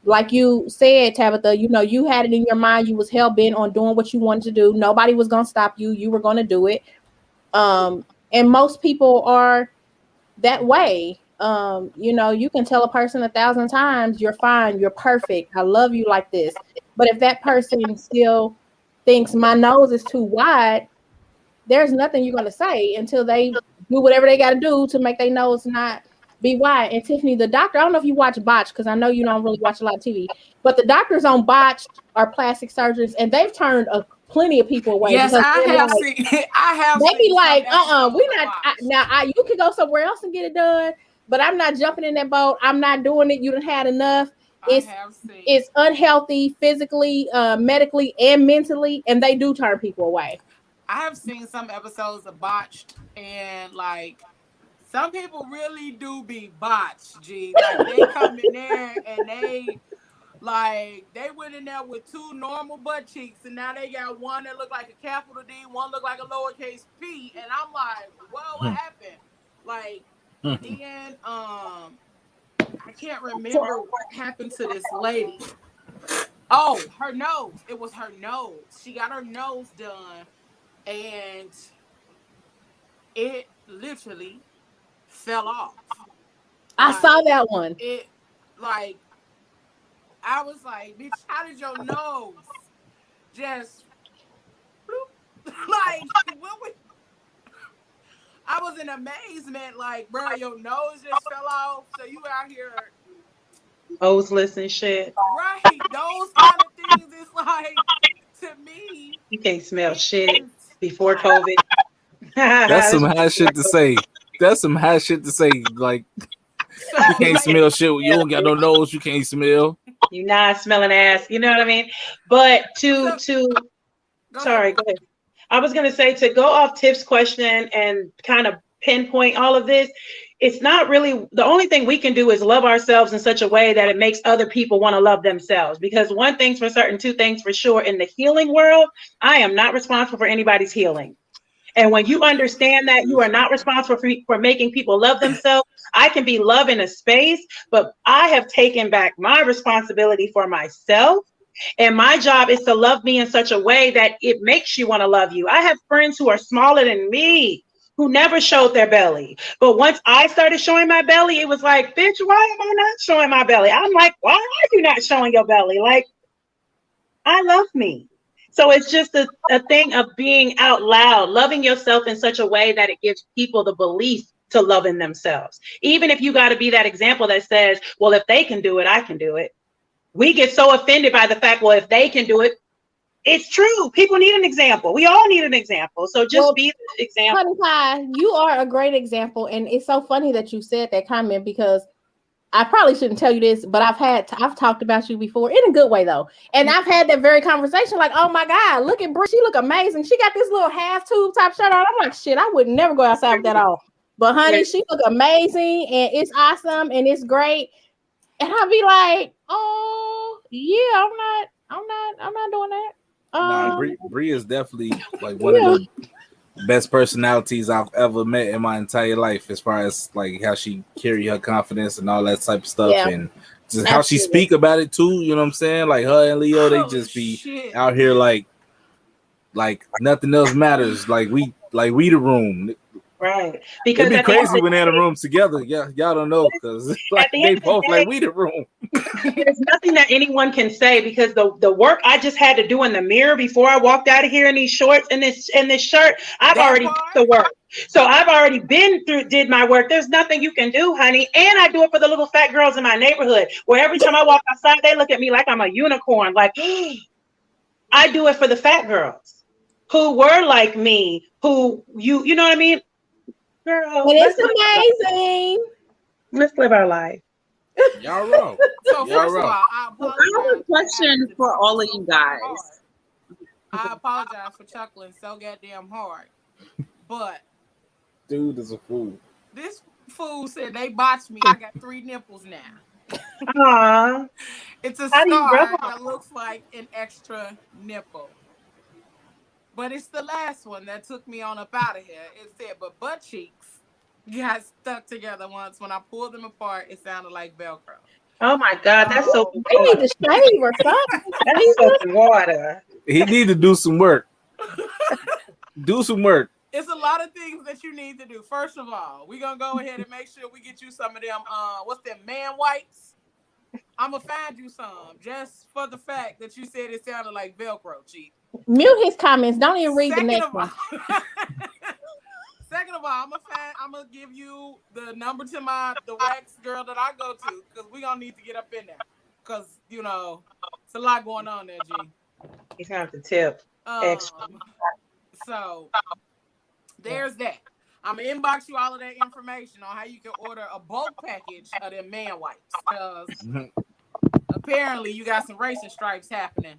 like you said, Tabitha, you had it in your mind, you was hell-bent on doing what you wanted to do. Nobody was going to stop you. You were going to do it. And most people are that way. You can tell a person 1,000 times, you're fine, you're perfect, I love you like this. But if that person still thinks my nose is too wide, there's nothing you're going to say until they do whatever they got to do to make their nose not be wide. And Tiffany, the doctor, I don't know if you watch Botched, because I know you don't really watch a lot of TV, but the doctors on Botched are plastic surgeons, and they've turned plenty of people away.
Yes, I have seen. I have.
They be like, we're not. You can go somewhere else and get it done, but I'm not jumping in that boat. I'm not doing it. You done had enough. It's unhealthy physically, medically, and mentally, and they do turn people away.
I have seen some episodes of Botched, and like some people really do be botched. G, like they come in there and they went in there with two normal butt cheeks, and now they got one that look like a capital D, one look like a lowercase p, and I'm like, whoa, what happened? Like, then I can't remember what happened to this lady. Oh, her nose. It was her nose. She got her nose done, and it literally fell off.
I saw that one.
I was like, bitch, how did your nose just bloop? I was in amazement, like, bro, your nose just fell off, so you out here
noseless and shit.
Right, those kind of things is like, to me,
you can't smell shit before COVID.
That's some high shit to say. Like, you can't smell shit. You don't got no nose. You can't smell.
You're not smelling ass. You know what I mean? But sorry, go ahead. I was going to say, to go off Tiff's question and kind of pinpoint all of this, it's not really, the only thing we can do is love ourselves in such a way that it makes other people want to love themselves. Because one thing's for certain, two things for sure, in the healing world, I am not responsible for anybody's healing. And when you understand that you are not responsible for making people love themselves, I can be love in a space, but I have taken back my responsibility for myself. And my job is to love me in such a way that it makes you want to love you. I have friends who are smaller than me who never showed their belly. But once I started showing my belly, it was like, bitch, why am I not showing my belly? I'm like, why are you not showing your belly? Like, I love me. So it's just a thing of being out loud, loving yourself in such a way that it gives people the belief to love in themselves. Even if you got to be that example that says, well, if they can do it, I can do it. We get so offended by the fact, well, if they can do it, it's true. People need an example. We all need an example. So just be the example.
Honey Pie, you are a great example. And it's so funny that you said that comment, because I probably shouldn't tell you this, but I've talked about you before, in a good way though. And I've had that very conversation, like, oh my God, look at Brie, she look amazing. She got this little half tube top shirt on. I'm like, shit, I would never go outside with that on. But honey, she look amazing and it's awesome and it's great. And I'll be like, oh yeah, I'm not doing that.
Nah, Bree is definitely like one of the best personalities I've ever met in my entire life, as far as like how she carry her confidence and all that type of stuff, and just how she speak about it too. You know what I'm saying? Like her and Leo, they just be out here like nothing else matters. Like we the room.
Right. Because
it'd be crazy when they're in a room together. Yeah, y'all don't know because like they both like we the room.
There's nothing that anyone can say because the work I just had to do in the mirror before I walked out of here in these shorts and this shirt, I've already did the work. So I've already did my work. There's nothing you can do, honey. And I do it for the little fat girls in my neighborhood where every time I walk outside, they look at me like I'm a unicorn. Like, I do it for the fat girls who were like me, who you know what I mean? Girl,
it's amazing.
Let's live our life.
Y'all wrong.
So first of all, I
have a question for all of you guys.
I apologize for chuckling so goddamn hard, but
dude is a fool.
This fool said they botched me. I got 3 nipples now.
Aww.
It's a scar that looks like an extra nipple. But it's the last one that took me on up out of here. It said, but butt cheeks got stuck together once. When I pulled them apart, it sounded like Velcro.
Oh my God, that's so
we need to shave or something.
That's soap water.
He need to do some work. Do some work.
It's a lot of things that you need to do. First of all, we're gonna go ahead and make sure we get you some of them what's them man wipes? I'm gonna find you some just for the fact that you said it sounded like Velcro, Chief.
Mute his comments. Don't even read the next one.
Second of all, I'm gonna give you the number to the wax girl that I go to because we're gonna need to get up in there because you know it's a lot going on there, G.
He's gonna have to tip extra.
So there's that. I'm gonna inbox you all of that information on how you can order a bulk package of them man wipes because apparently you got some racing stripes happening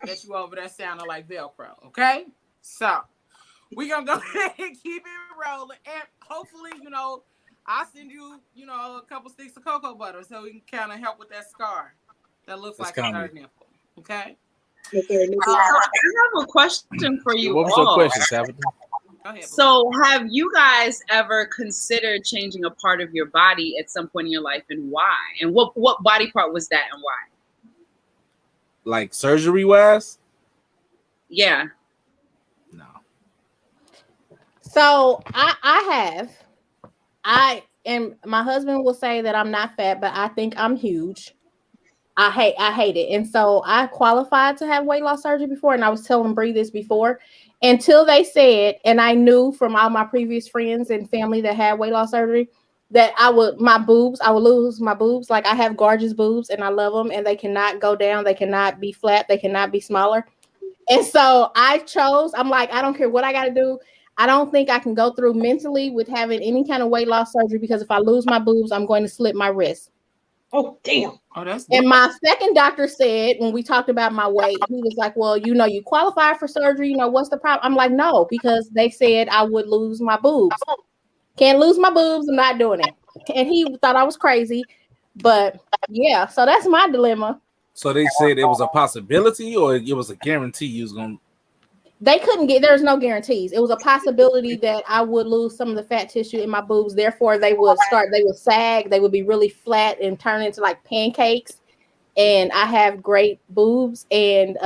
that you over there sounding like Velcro. Okay, so we're gonna go ahead and keep it rolling, and hopefully, I'll send you, a couple sticks of cocoa butter so we can kind of help with that scar that looks like a third nipple. Okay.
I have a question for you.
What was your question, Tabitha?
Go ahead.
So, have you guys ever considered changing a part of your body at some point in your life, and why? And what body part was that, and why?
Like surgery wise?
Yeah.
No.
So and my husband will say that I'm not fat, but I think I'm huge. I hate it. And so I qualified to have weight loss surgery before, and I was telling Bree this before until they said, and I knew from all my previous friends and family that had weight loss surgery that I would lose my boobs. Like I have gorgeous boobs and I love them and they cannot go down. They cannot be flat. They cannot be smaller. And so I'm like, I don't care what I got to do. I don't think I can go through mentally with having any kind of weight loss surgery because if I lose my boobs, I'm going to slip my wrist.
Oh, damn. Oh,
and my second doctor said, when we talked about my weight, he was like, well, you qualify for surgery. What's the problem? I'm like, no, because they said I would lose my boobs. Can't lose my boobs. I'm not doing it. And he thought I was crazy. But yeah, so that's my dilemma.
So they said it was a possibility or it was a guarantee you was going to.
They couldn't there's no guarantees. It was a possibility that I would lose some of the fat tissue in my boobs. Therefore, they would sag. They would be really flat and turn into like pancakes. And I have great boobs. And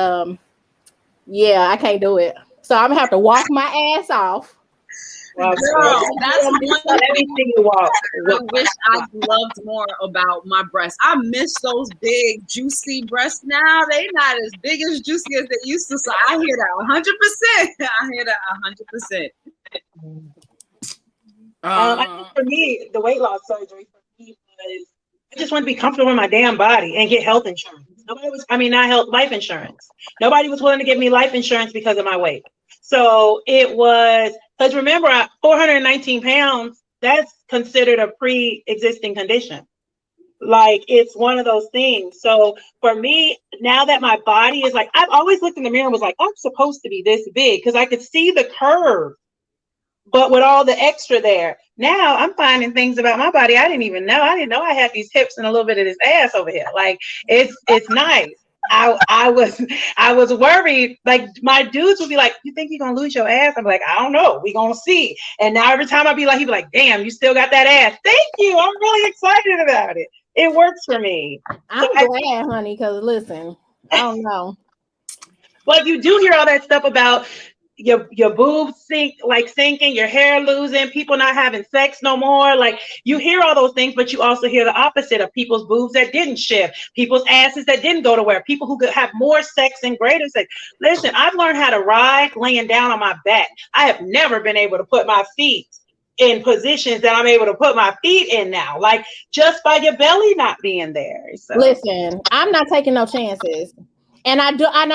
yeah, I can't do it. So I'm going to have to walk my ass off.
Girl, that's one thing I wish I loved more about my breasts. I miss those big, juicy breasts now. They not as big as juicy as they used to. So I hear that 100%. I hear that 100%.
I think for me, the weight loss surgery for me was I just want to be comfortable in my damn body and get health insurance. Life insurance. Nobody was willing to give me life insurance because of my weight. So it was, because remember, 419 pounds, that's considered a pre-existing condition. Like, it's one of those things. So for me, now that my body is like, I've always looked in the mirror and was like, I'm supposed to be this big because I could see the curve but with all the extra there. Now I'm finding things about my body I didn't even know. I didn't know I had these hips and a little bit of this ass over here. Like it's nice. I was worried. Like my dudes would be like, "You think you're gonna lose your ass?" I'm like, "I don't know. We gonna see." And now every time I be like, he'd be like, "Damn, you still got that ass." Thank you. I'm really excited about it. It works for me.
I'm glad, honey, because listen, I don't know.
But you do hear all that stuff about your boobs sinking, your hair losing, people not having sex no more. Like you hear all those things, but you also hear the opposite of people's boobs that didn't shift, people's asses that didn't go to where, people who could have more sex and greater sex. Listen, I've learned how to ride laying down on my back. I have never been able to put my feet in positions that I'm able to put my feet in now, like just by your belly not being there. So
Listen, I'm not taking no chances. And I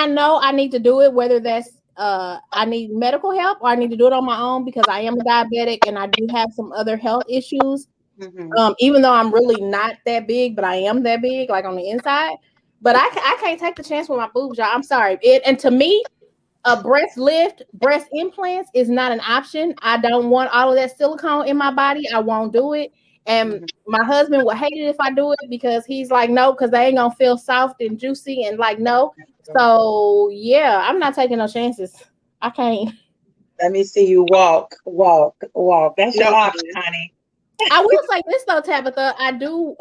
know I need to do it, whether that's I need medical help or I need to do it on my own because I am a diabetic and I do have some other health issues. Even though I'm really not that big, but I am that big, like on the inside. But I can't take the chance with my boobs, y'all. I'm sorry. And to me, a breast lift, breast implants is not an option. I don't want all of that silicone in my body. I won't do it. And my husband would hate it if I do it because he's like, no, because they ain't gonna feel soft and juicy and like no. So yeah, I'm not taking no chances. I can't.
Let me see you walk. That's your option, honey.
I will say this though, Tabitha. I do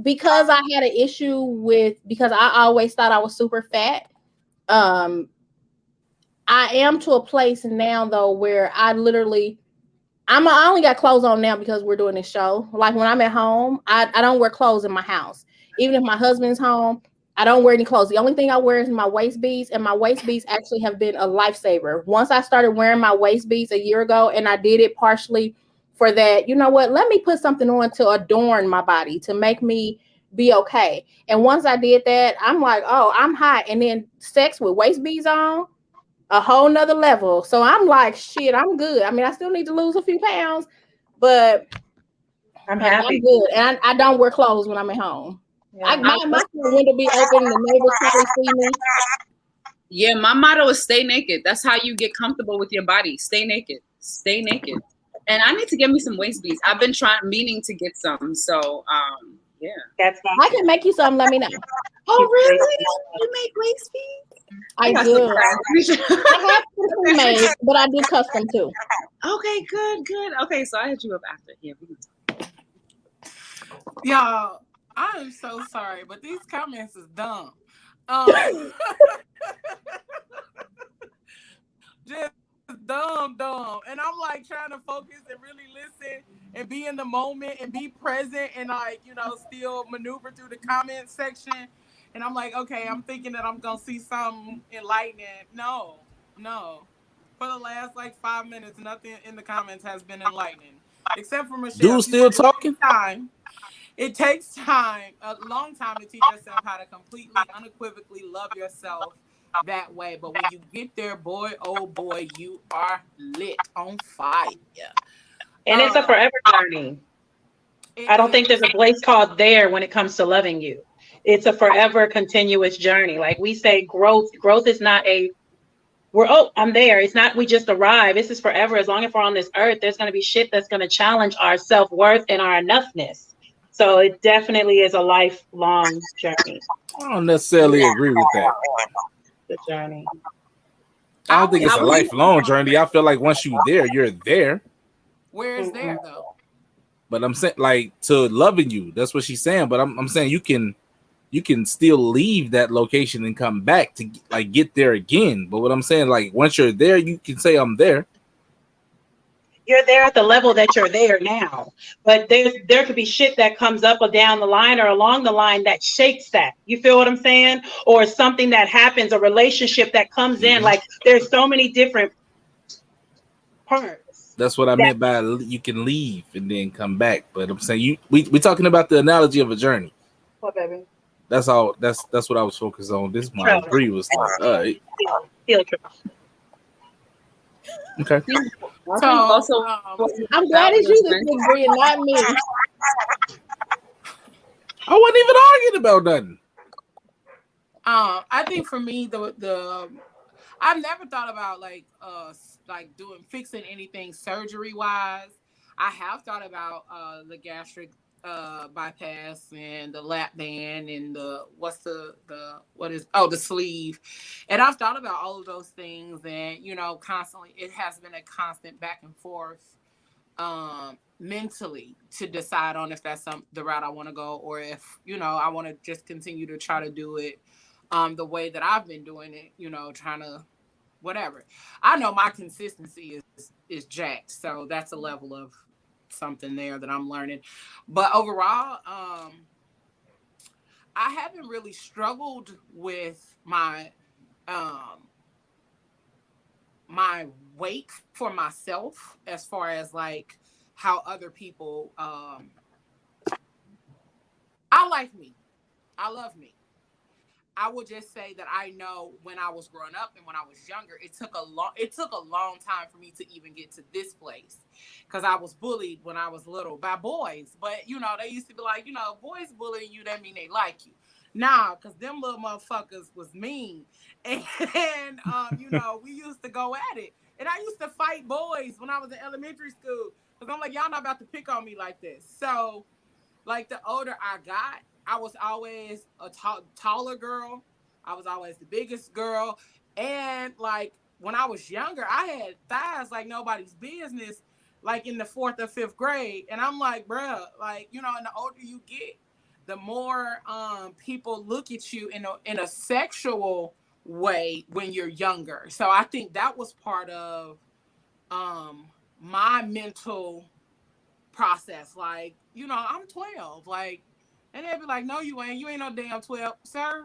because I had an issue because I always thought I was super fat. I am to a place now though where I only got clothes on now because we're doing this show. Like when I'm at home, I don't wear clothes in my house. Even if my husband's home, I don't wear any clothes. The only thing I wear is my waist beads, and my waist beads actually have been a lifesaver. Once I started wearing my waist beads a year ago, and I did it partially for that, you know what, let me put something on to adorn my body, to make me be okay. And once I did that, I'm like, oh, I'm hot. And then sex with waist beads on, a whole nother level. So I'm like, shit, I'm good. I mean, I still need to lose a few pounds, but
I'm happy.
I'm good. And I don't wear clothes when I'm at home. Yeah. My window be open, the neighbors probably see me.
Yeah, my motto is stay naked. That's how you get comfortable with your body. Stay naked. Stay naked. And I need to get me some waist beads. I've been meaning to get some. So yeah.
That's fine.
I can make you some, let me know.
Oh really? You make waist beads?
I do. I have some made, but I do custom too.
Okay, good. Okay, so I hit you up after. Yeah,
y'all. I am so sorry, but these comments is dumb. Just dumb. And I'm like trying to focus and really listen and be in the moment and be present and like, still maneuver through the comment section. And I'm like, okay, I'm thinking that I'm going to see something enlightening. No. For the last 5 minutes, nothing in the comments has been enlightening. Except for Michelle.
Dude still talking?
It takes time, a long time, to teach yourself how to completely, unequivocally love yourself that way. But when you get there, boy, oh boy, you are lit on fire.
And it's a forever journey. I don't think there's a place called there when it comes to loving you. It's a forever continuous journey. Like we say, growth is not I'm there. It's not we just arrive. This is forever. As long as we're on this earth, there's going to be shit that's going to challenge our self-worth and our enoughness. So it definitely is a lifelong journey.
I don't necessarily agree with that.
The journey.
I don't think it's a lifelong journey. I feel like once you're there.
Where is there though?
But I'm saying to loving you. That's what she's saying. But I'm saying you can still leave that location and come back to get there again. But what I'm saying, once you're there, you can say I'm there.
You're there at the level that you're there now, but there could be shit that comes up or down the line or along the line that shakes that. You feel what I'm saying? Or something that happens, a relationship that comes in. There's so many different parts.
That's what I meant by you can leave and then come back. But I'm saying we talking about the analogy of a journey.
What, baby?
That's all. That's what I was focused on. This my agree was
field trip.
Okay.
So
I'm glad it's you that's agreeing, not me.
I wasn't even arguing about nothing.
I think for me, the I've never thought about like doing fixing anything surgery wise. I have thought about the gastric bypass and the lap band and the the sleeve, and I've thought about all of those things, and constantly it has been a constant back and forth mentally to decide on if that's the route I want to go, or if I want to just continue to try to do it the way that I've been doing it, trying to whatever. I know my consistency is jacked, so that's a level of something there that I'm learning. But overall, I haven't really struggled with my weight for myself, as far as like how other people I like me. I love me. I would just say that I know when I was growing up and when I was younger, it took a long time for me to even get to this place, because I was bullied when I was little by boys. But they used to be like, boys bullying you, that mean they like you. Nah, because them little motherfuckers was mean, and we used to go at it, and I used to fight boys when I was in elementary school, because I'm like, y'all not about to pick on me like this. So, like, the older I got, I was always a taller girl. I was always the biggest girl. And, like, when I was younger, I had thighs like nobody's business, like in the 4th or 5th grade. And I'm like, bruh, like, and the older you get, the more people look at you in a sexual way when you're younger. So I think that was part of my mental process. Like, I'm 12. Like, and they'd be like, no, you ain't. You ain't no damn 12, sir.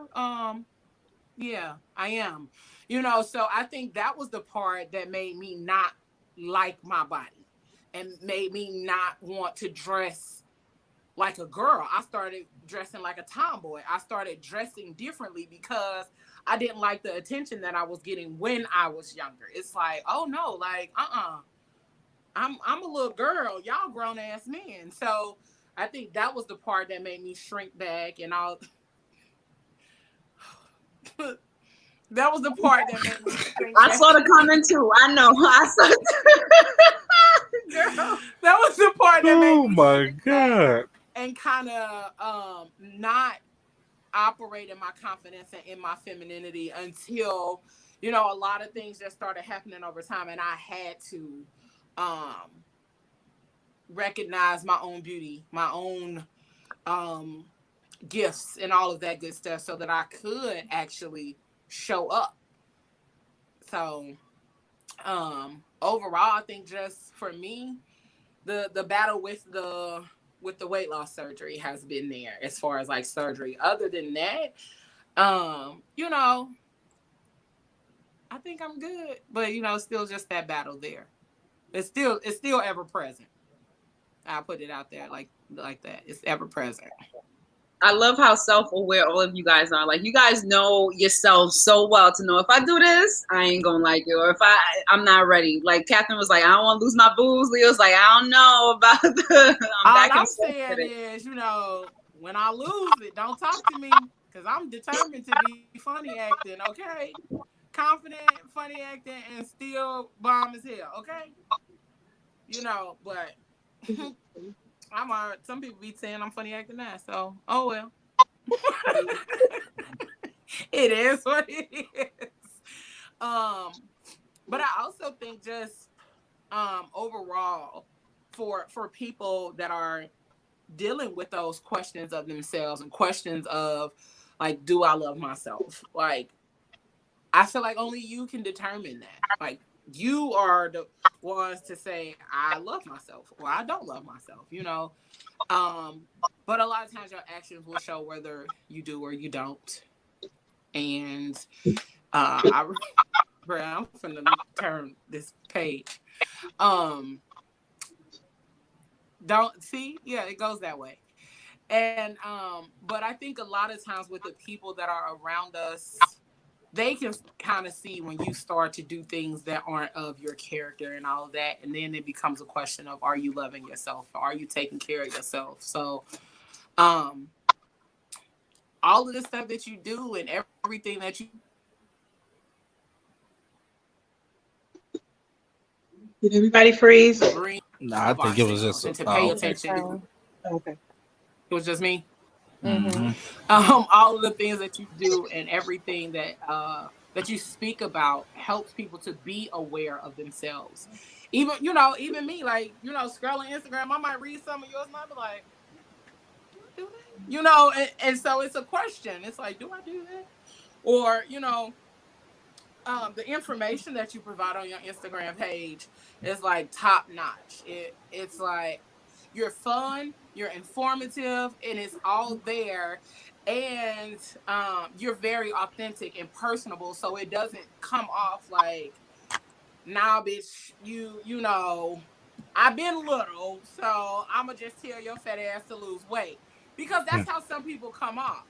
Yeah, I am. So I think that was the part that made me not like my body and made me not want to dress like a girl. I started dressing like a tomboy. I started dressing differently because I didn't like the attention that I was getting when I was younger. It's like, oh no, like, I'm a little girl. Y'all grown ass men. So I think that was the part that made me shrink back and all. That was the part that made me shrink back.
I saw the comment too. I know. I saw it.
Girl, that was the part that made me
shrink back
and kind of not operate in my confidence and in my femininity until a lot of things just started happening over time, and I had to recognize my own beauty, my own gifts, and all of that good stuff, so that I could actually show up. So overall, I think just for me, the battle with the weight loss surgery has been there, as far as like surgery. Other than that, I think I'm good, but still just that battle there. It's still ever present. I'll put it out there like that. It's ever present.
I love how self-aware all of you guys are. Like, you guys know yourselves so well to know, if I do this, I ain't gonna like it, or if I'm not ready. Like Catherine was like, I don't want to lose my boobs. Leo's like, I don't know about the.
All I'm saying is, when I lose it, don't talk to me, because I'm determined to be funny acting. Okay, confident, funny acting, and still bomb as hell. Okay, but. Some people be saying I'm funny acting now, so oh well. It is what it is. But I also think just overall for people that are dealing with those questions of themselves and questions of like, do I love myself? Like, I feel like only you can determine that. Like, you are the ones to say, I love myself or I don't love myself, But a lot of times your actions will show whether you do or you don't. And I'm finna turn this page. Don't see? Yeah, it goes that way. And but I think a lot of times with the people that are around us, they can kind of see when you start to do things that aren't of your character and all of that. And then it becomes a question of, are you loving yourself? Are you taking care of yourself? So all of the stuff that you do and everything that you
Did everybody freeze?
Bring
Nah, I think it was just
and to pay
okay.
attention.
Okay.
It was just me.
Mm-hmm.
All of the things that you do and everything that you speak about helps people to be aware of themselves. Even me, like, scrolling Instagram, I might read some of yours and I'll be like, do I do that? And so it's a question. It's like, do I do that? Or, the information that you provide on your Instagram page is like top notch. It's like you're fun, you're informative, and it's all there. And you're very authentic and personable, so it doesn't come off like, nah, bitch, I've been little, so I'ma just tell your fat ass to lose weight. Because that's how some people come off.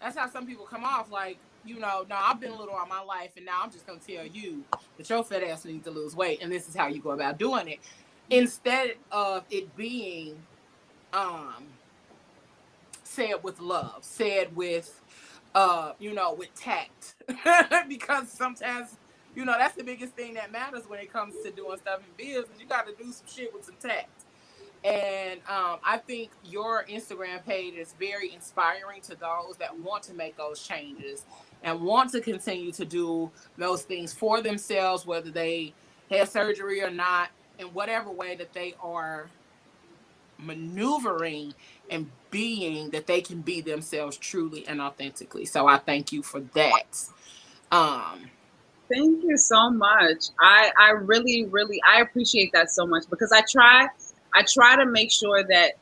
That's how some people come off, like, no, I've been little all my life, and now I'm just gonna tell you that your fat ass needs to lose weight, and this is how you go about doing it. Instead of it being said with love, said with with tact. Because sometimes, that's the biggest thing that matters when it comes to doing stuff in business. You got to do some shit with some tact. And I think your Instagram page is very inspiring to those that want to make those changes and want to continue to do those things for themselves, whether they had surgery or not, in whatever way that they are maneuvering and being, that they can be themselves truly and authentically. So I thank you for that.
Thank you so much. I really, really, I appreciate that so much, because I try to make sure that,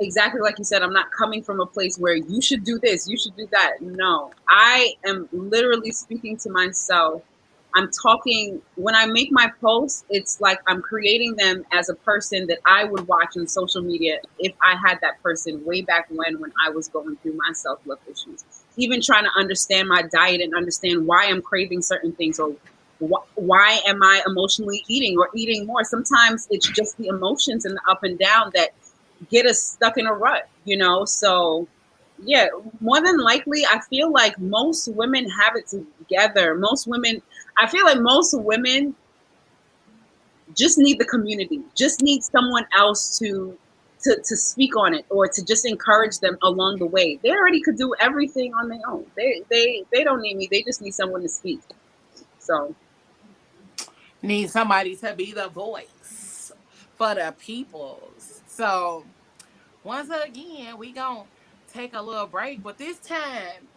exactly like you said, I'm not coming from a place where you should do this, you should do that. No, I am literally speaking to myself. I'm talking, when I make my posts, it's like I'm creating them as a person that I would watch on social media if I had that person way back when I was going through my self-love issues. Even trying to understand my diet and understand why I'm craving certain things, or why am I emotionally eating or eating more. Sometimes it's just the emotions and the up and down that get us stuck in a rut, So yeah, more than likely, I feel like most women have it together. I feel like most women just need the community, just need someone else to speak on it, or to just encourage them along the way. They already could do everything on their own. They don't need me. They just need someone to speak. So
need somebody to be the voice for the peoples. So once again, we gonna take a little break, but this time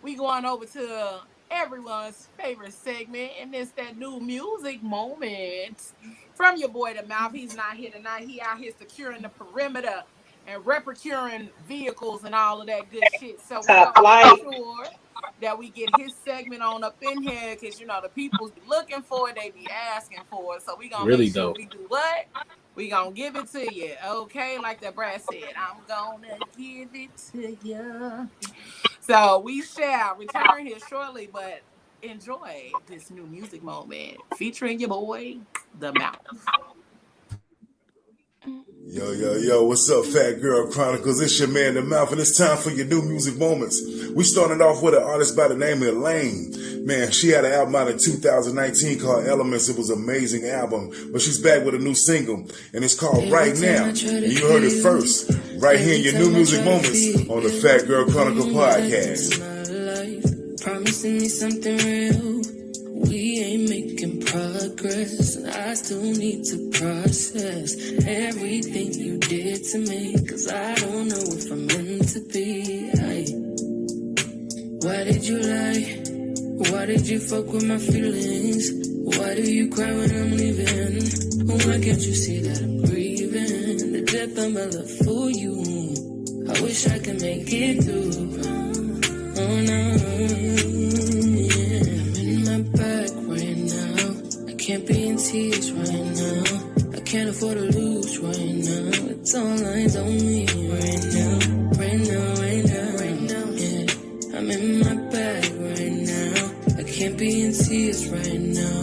we going over to everyone's favorite segment, and it's that new music moment from your boy The Mouth. He's not here tonight. He out here securing the perimeter and reprocuring vehicles and all of that good shit. So we're gonna make sure that we get his segment on up in here, because the people be looking for it, they be asking for it. So we gonna make sure we do what? We gonna give it to you, okay? Like the Brad said, I'm gonna give it to you. So we shall return here shortly, but enjoy this new music moment featuring your boy, The Mouth.
Yo, what's up, Fat Girl Chronicles? It's your man, The Mouth, and it's time for your new music moments. We started off with an artist by the name of Elaine. Man, she had an album out in 2019 called Elements. It was an amazing album, but she's back with a new single, and it's called Right Now. And you heard it first, right here in your new music moments on the Fat Girl Chronicle podcast.
Promising me something real. We ain't making progress. I still need to process everything you did to me, 'cause I don't know if I'm meant to be. Why did you lie? Why did you fuck with my feelings? Why do you cry when I'm leaving? Why can't you see that I'm grieving the depth of my love for you? I wish I could make it through. Oh no. Back right now, I can't be in tears right now. I can't afford to lose right now. It's all eyes on me right now, right now, right now, right now. Yeah, I'm in my bag right now. I can't be in tears right now.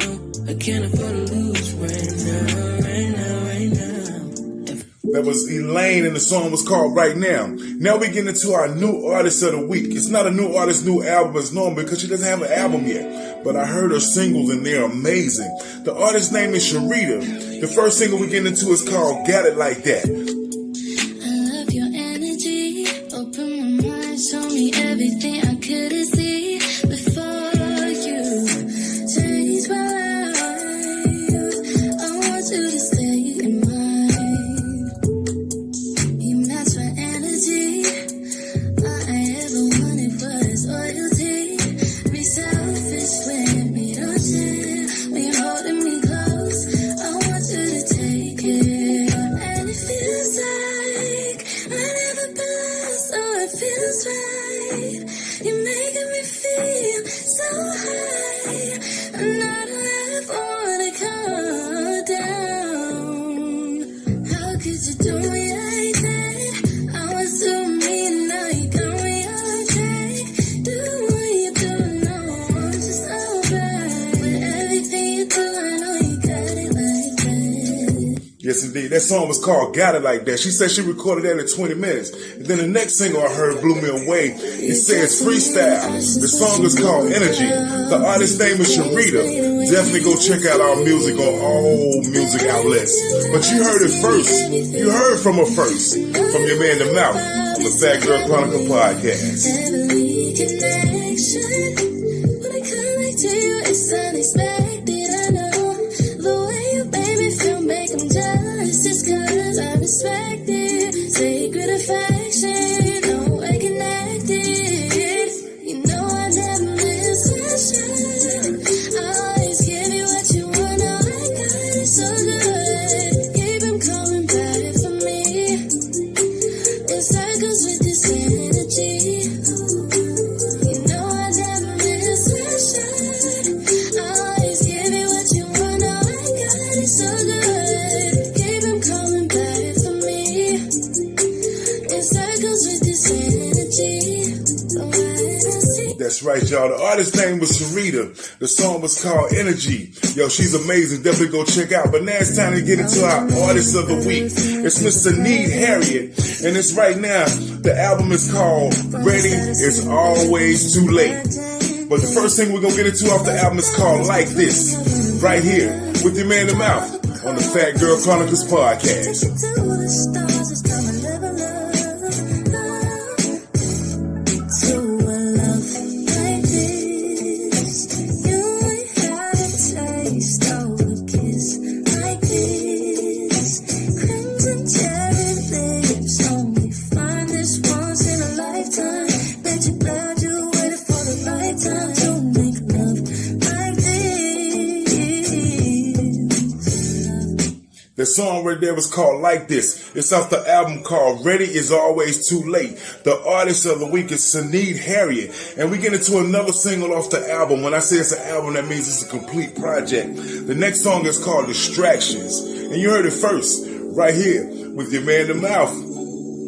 I can't afford to lose right now, right now, right now.
That was Elaine, and the song was called Right Now. Now we get into our new artist of the week. It's not a new artist, new album as normal because she doesn't have an album yet. But I heard her singles and they're amazing. The artist's name is Sharita. The first single we get into is called Got It Like That.
I love your energy. Open my mind, show me everything I couldn't see before you. Change my life. I want you to stay in mine. You match my energy. All I ever wanted was loyalty. Be selfish with me, don't share. When you're holding me close, I want you to take it. And it feels like I never been lost, oh it feels right. You're making me feel so high, and I don't ever wanna come down. How could you do me like that? I was so mean, now you got me on track. Do what you do, no, I'm just so bad. With everything you do, I know you got it like that.
Yes, indeed. That song was called Got It Like That. She said she recorded that in 20 minutes. And then the next single I heard blew me away. It says Freestyle. The song is called Energy. The artist's name is Sharita. Definitely go check out our music on all music outlets. But you heard it first. You heard from her first. From your man, The Mouth, on the Fat Girl Chronicle podcast.
Heavenly connection. When I connect to you, it's unexpected. I know the way you made me feel, make 'em jealous. Just 'cause I respect it. Sacred affection, no way connected. You know I never miss a shot. I always give you what you want. Now I got it so good. Keep 'em coming back for me. In circles with this energy. You know I never miss a shot. I always give you what you want. Now I got it so good. Keep 'em coming back for me. In circles with this energy. So I see.
That's right, y'all. The artist's name was Sharita. The song was called Energy. Yo, she's amazing. Definitely go check out. But now it's time to get into our artist of the week. It's Mr. Need Harriet. And it's right now. The album is called Ready Is Always Too Late. But the first thing we're going to get into off the album is called Like This. Right here with your man, The Mouth, on the Fat Girl Chronicles podcast.
To the stars, it's time to live a love. To a love like this. You ain't had a taste of a kiss like this. Crimson cherry lips, only find this once in a lifetime. Bet you glad you waited for the right time to make love like this.
The song right there was called Like This. It's off the album called Ready Is Always Too Late. The artist of the week is Sinead Harriet. And we get into another single off the album. When I say it's an album, that means it's a complete project. The next song is called Distractions. And you heard it first, right here, with your man, The Mouth,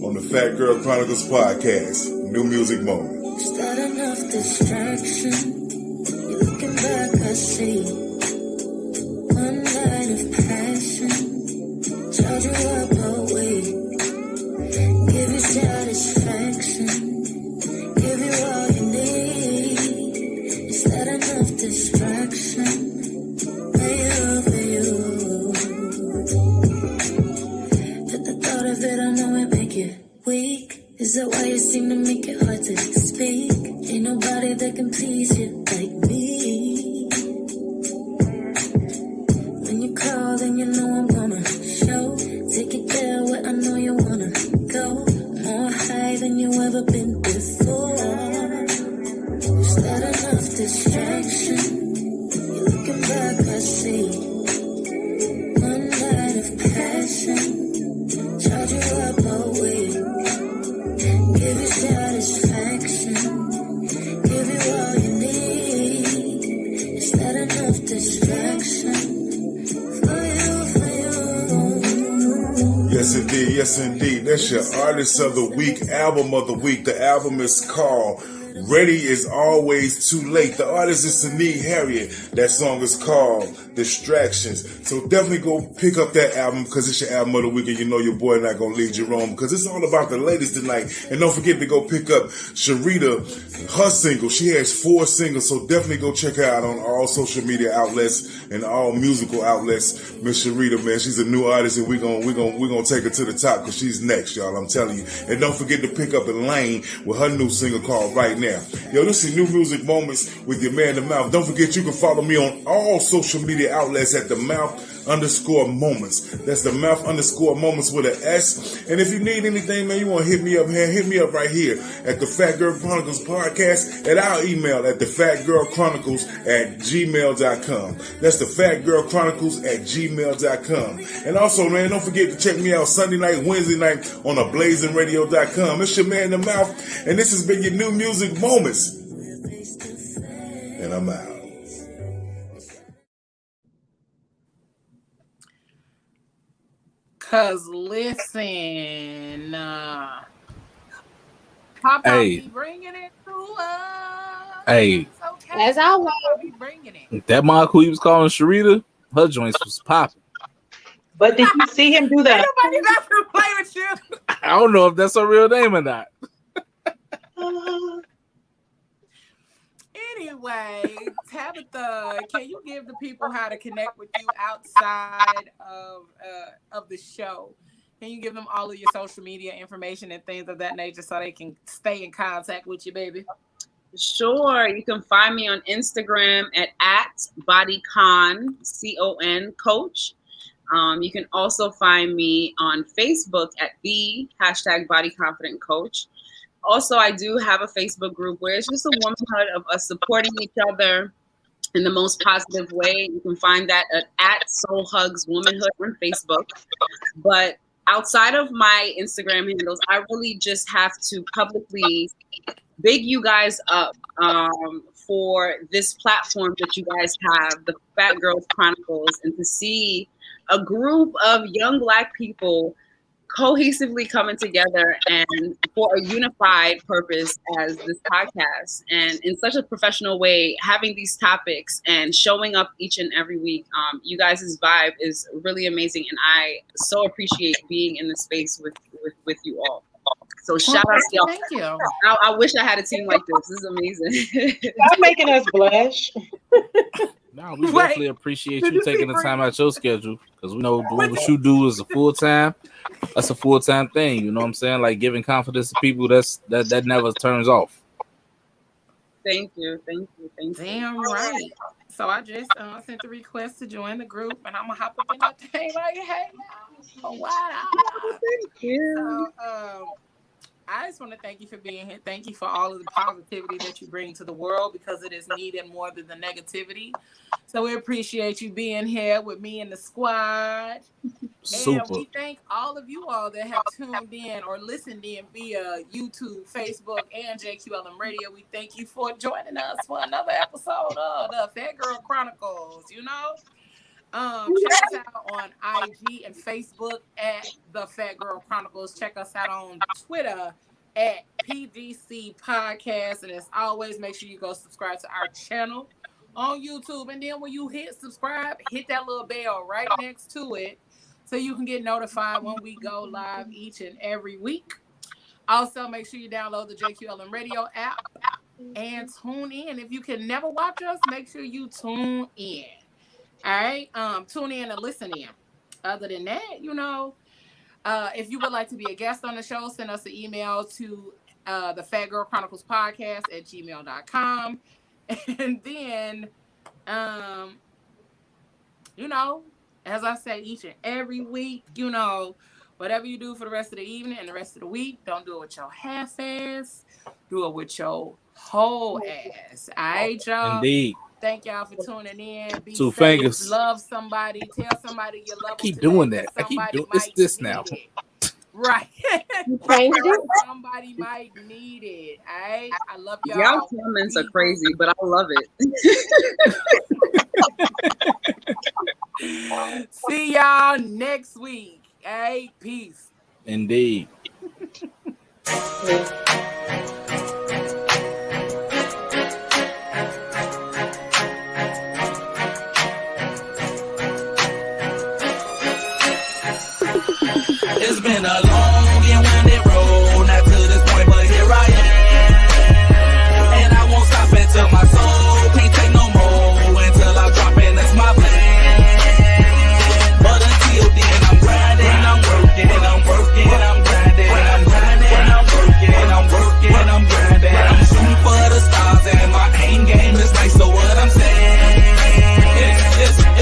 on the Fat Girl Chronicles podcast. New music moment.
Is that enough distraction? You're looking back, I see one night of passion. Charge you up, I'll wait. Give you satisfaction. Give you all you need. Is that enough distraction? For you. But the thought of it, I know it make you weak. Is that why you seem to make it hard to speak? Ain't nobody that can please you like me. When you call, then you know I'm gonna show. Take it there where I know you wanna go. More high than you ever been before. Is that enough distraction? You're looking back, I see one night of passion. Charge you up, I'll wait. Give you satisfaction. Give you all you need. Is that enough distraction?
Yes, indeed. Yes, indeed. That's your artist of the week, album of the week. The album is called Ready is always too late. The artist is Sneak Harriet. That song is called Distractions. So definitely go pick up that album because it's your album of the week and you know your boy not going to lead you wrong because it's all about the ladies tonight. And don't forget to go pick up Sharita, her single. She has 4 singles, so definitely go check her out on all social media outlets and all musical outlets. Miss Sharita, man, she's a new artist and we're gonna take her to the top because she's next, y'all. I'm telling you. And don't forget to pick up Elaine with her new single called Right Now. Yo, this is New Music Moments with your man, The Mouth. Don't forget you can follow me on all social media outlets at The Mouth_moments. That's The Mouth_moments with an S. And if you need anything, man, you want to hit me up, man, hit me up right here at the Fat Girl Chronicles podcast at our email at thefatgirlchronicles@gmail.com. That's the fatgirlchronicles@gmail.com. And also, man, don't forget to check me out Sunday night, Wednesday night on ablazingradio.com. It's your man, The Mouth, and this has been your New Music Moments. And I'm out.
Cause listen, Papa
Hey.
be bringing it to us.
Hey.
It's okay.
As always.
Papa be bringing it.
That Mark who he was calling Sharita, her joints was popping.
But did you see him do that?
Nobody got to play with you.
I don't know if that's her real name or not.
Anyway, Tabitha, can you give the people how to connect with you outside of the show? Can you give them all of your social media information and things of that nature so they can stay in contact with you, baby?
Sure. You can find me on Instagram at BODYCON, CON coach. You can also find me on Facebook at the #BodyConfidentCoach. Also, I do have a Facebook group where it's just a womanhood of us supporting each other in the most positive way. You can find that at Soul Hugs Womanhood on Facebook. But outside of my Instagram handles, I really just have to publicly big you guys up for this platform that you guys have, the Fat Girls Chronicles, and to see a group of young Black people cohesively coming together and for a unified purpose as this podcast, and in such a professional way, having these topics and showing up each and every week. You guys' vibe is really amazing, and I so appreciate being in the space with you all. So shout out to y'all.
Thank you.
I wish I had a team like this. This is amazing.
Stop making us blush.
No, we definitely appreciate you taking the time out your schedule because we know doing what you do is a full time. That's a full time thing. You know what I'm saying? Like giving confidence to people. That never turns off.
Thank you.
Damn right. So I just sent the request to join the group, and I'm gonna hop up in that thing like, hey, y'all. Wow.
Thank you.
So, I just want to thank you for being here. Thank you for all of the positivity that you bring to the world because it is needed more than the negativity. So we appreciate you being here with me and the squad.
Super.
And we thank all of you all that have tuned in or listened in via YouTube, Facebook, and JQLM Radio. We thank you for joining us for another episode of the Fat Girl Chronicles, you know? Check us out on IG and Facebook at the Fat Girl Chronicles. Check us out on Twitter at PGC Podcast. And as always, make sure you go subscribe to our channel on YouTube. And then when you hit subscribe, hit that little bell right next to it so you can get notified when we go live each and every week. Also, make sure you download the JQLM Radio app and tune in. If you can never watch us, make sure you tune in. All right, tune in and listen in. Other than that, you know, if you would like to be a guest on the show, send us an email to the Fat Girl Chronicles Podcast at gmail.com. And then, you know, as I say each and every week, you know, whatever you do for the rest of the evening and the rest of the week, don't do it with your half ass. Do it with your whole ass. All right, y'all?
Indeed.
Thank y'all for tuning in. Be
Two
safe.
fingers.
Love somebody. Tell somebody you love them.
I keep
today,
doing that. I
because
keep
somebody
doing
might
this
need
now.
it. Right.
Changed it.
Somebody might need it. All right. I love y'all.
Y'all comments are crazy, but I love it.
See y'all next week. All right. Peace.
Indeed.
It's been a long and winding road, not to this point, but here I am. And I won't stop until my soul can't take no more, until I drop in, that's my plan. But until then, I'm grinding, I'm working, I'm working, I'm grinding, I'm grinding, I'm working, I'm working, I'm grinding. I'm shooting for the stars and my aim game is nice, so what I'm saying,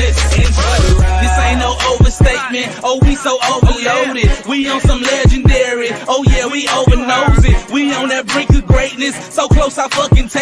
it's enjoy the ride. This ain't no overstatement, oh we so overloaded, we on some legendary, oh yeah we over nose it, we on that brink of greatness, so close I fucking take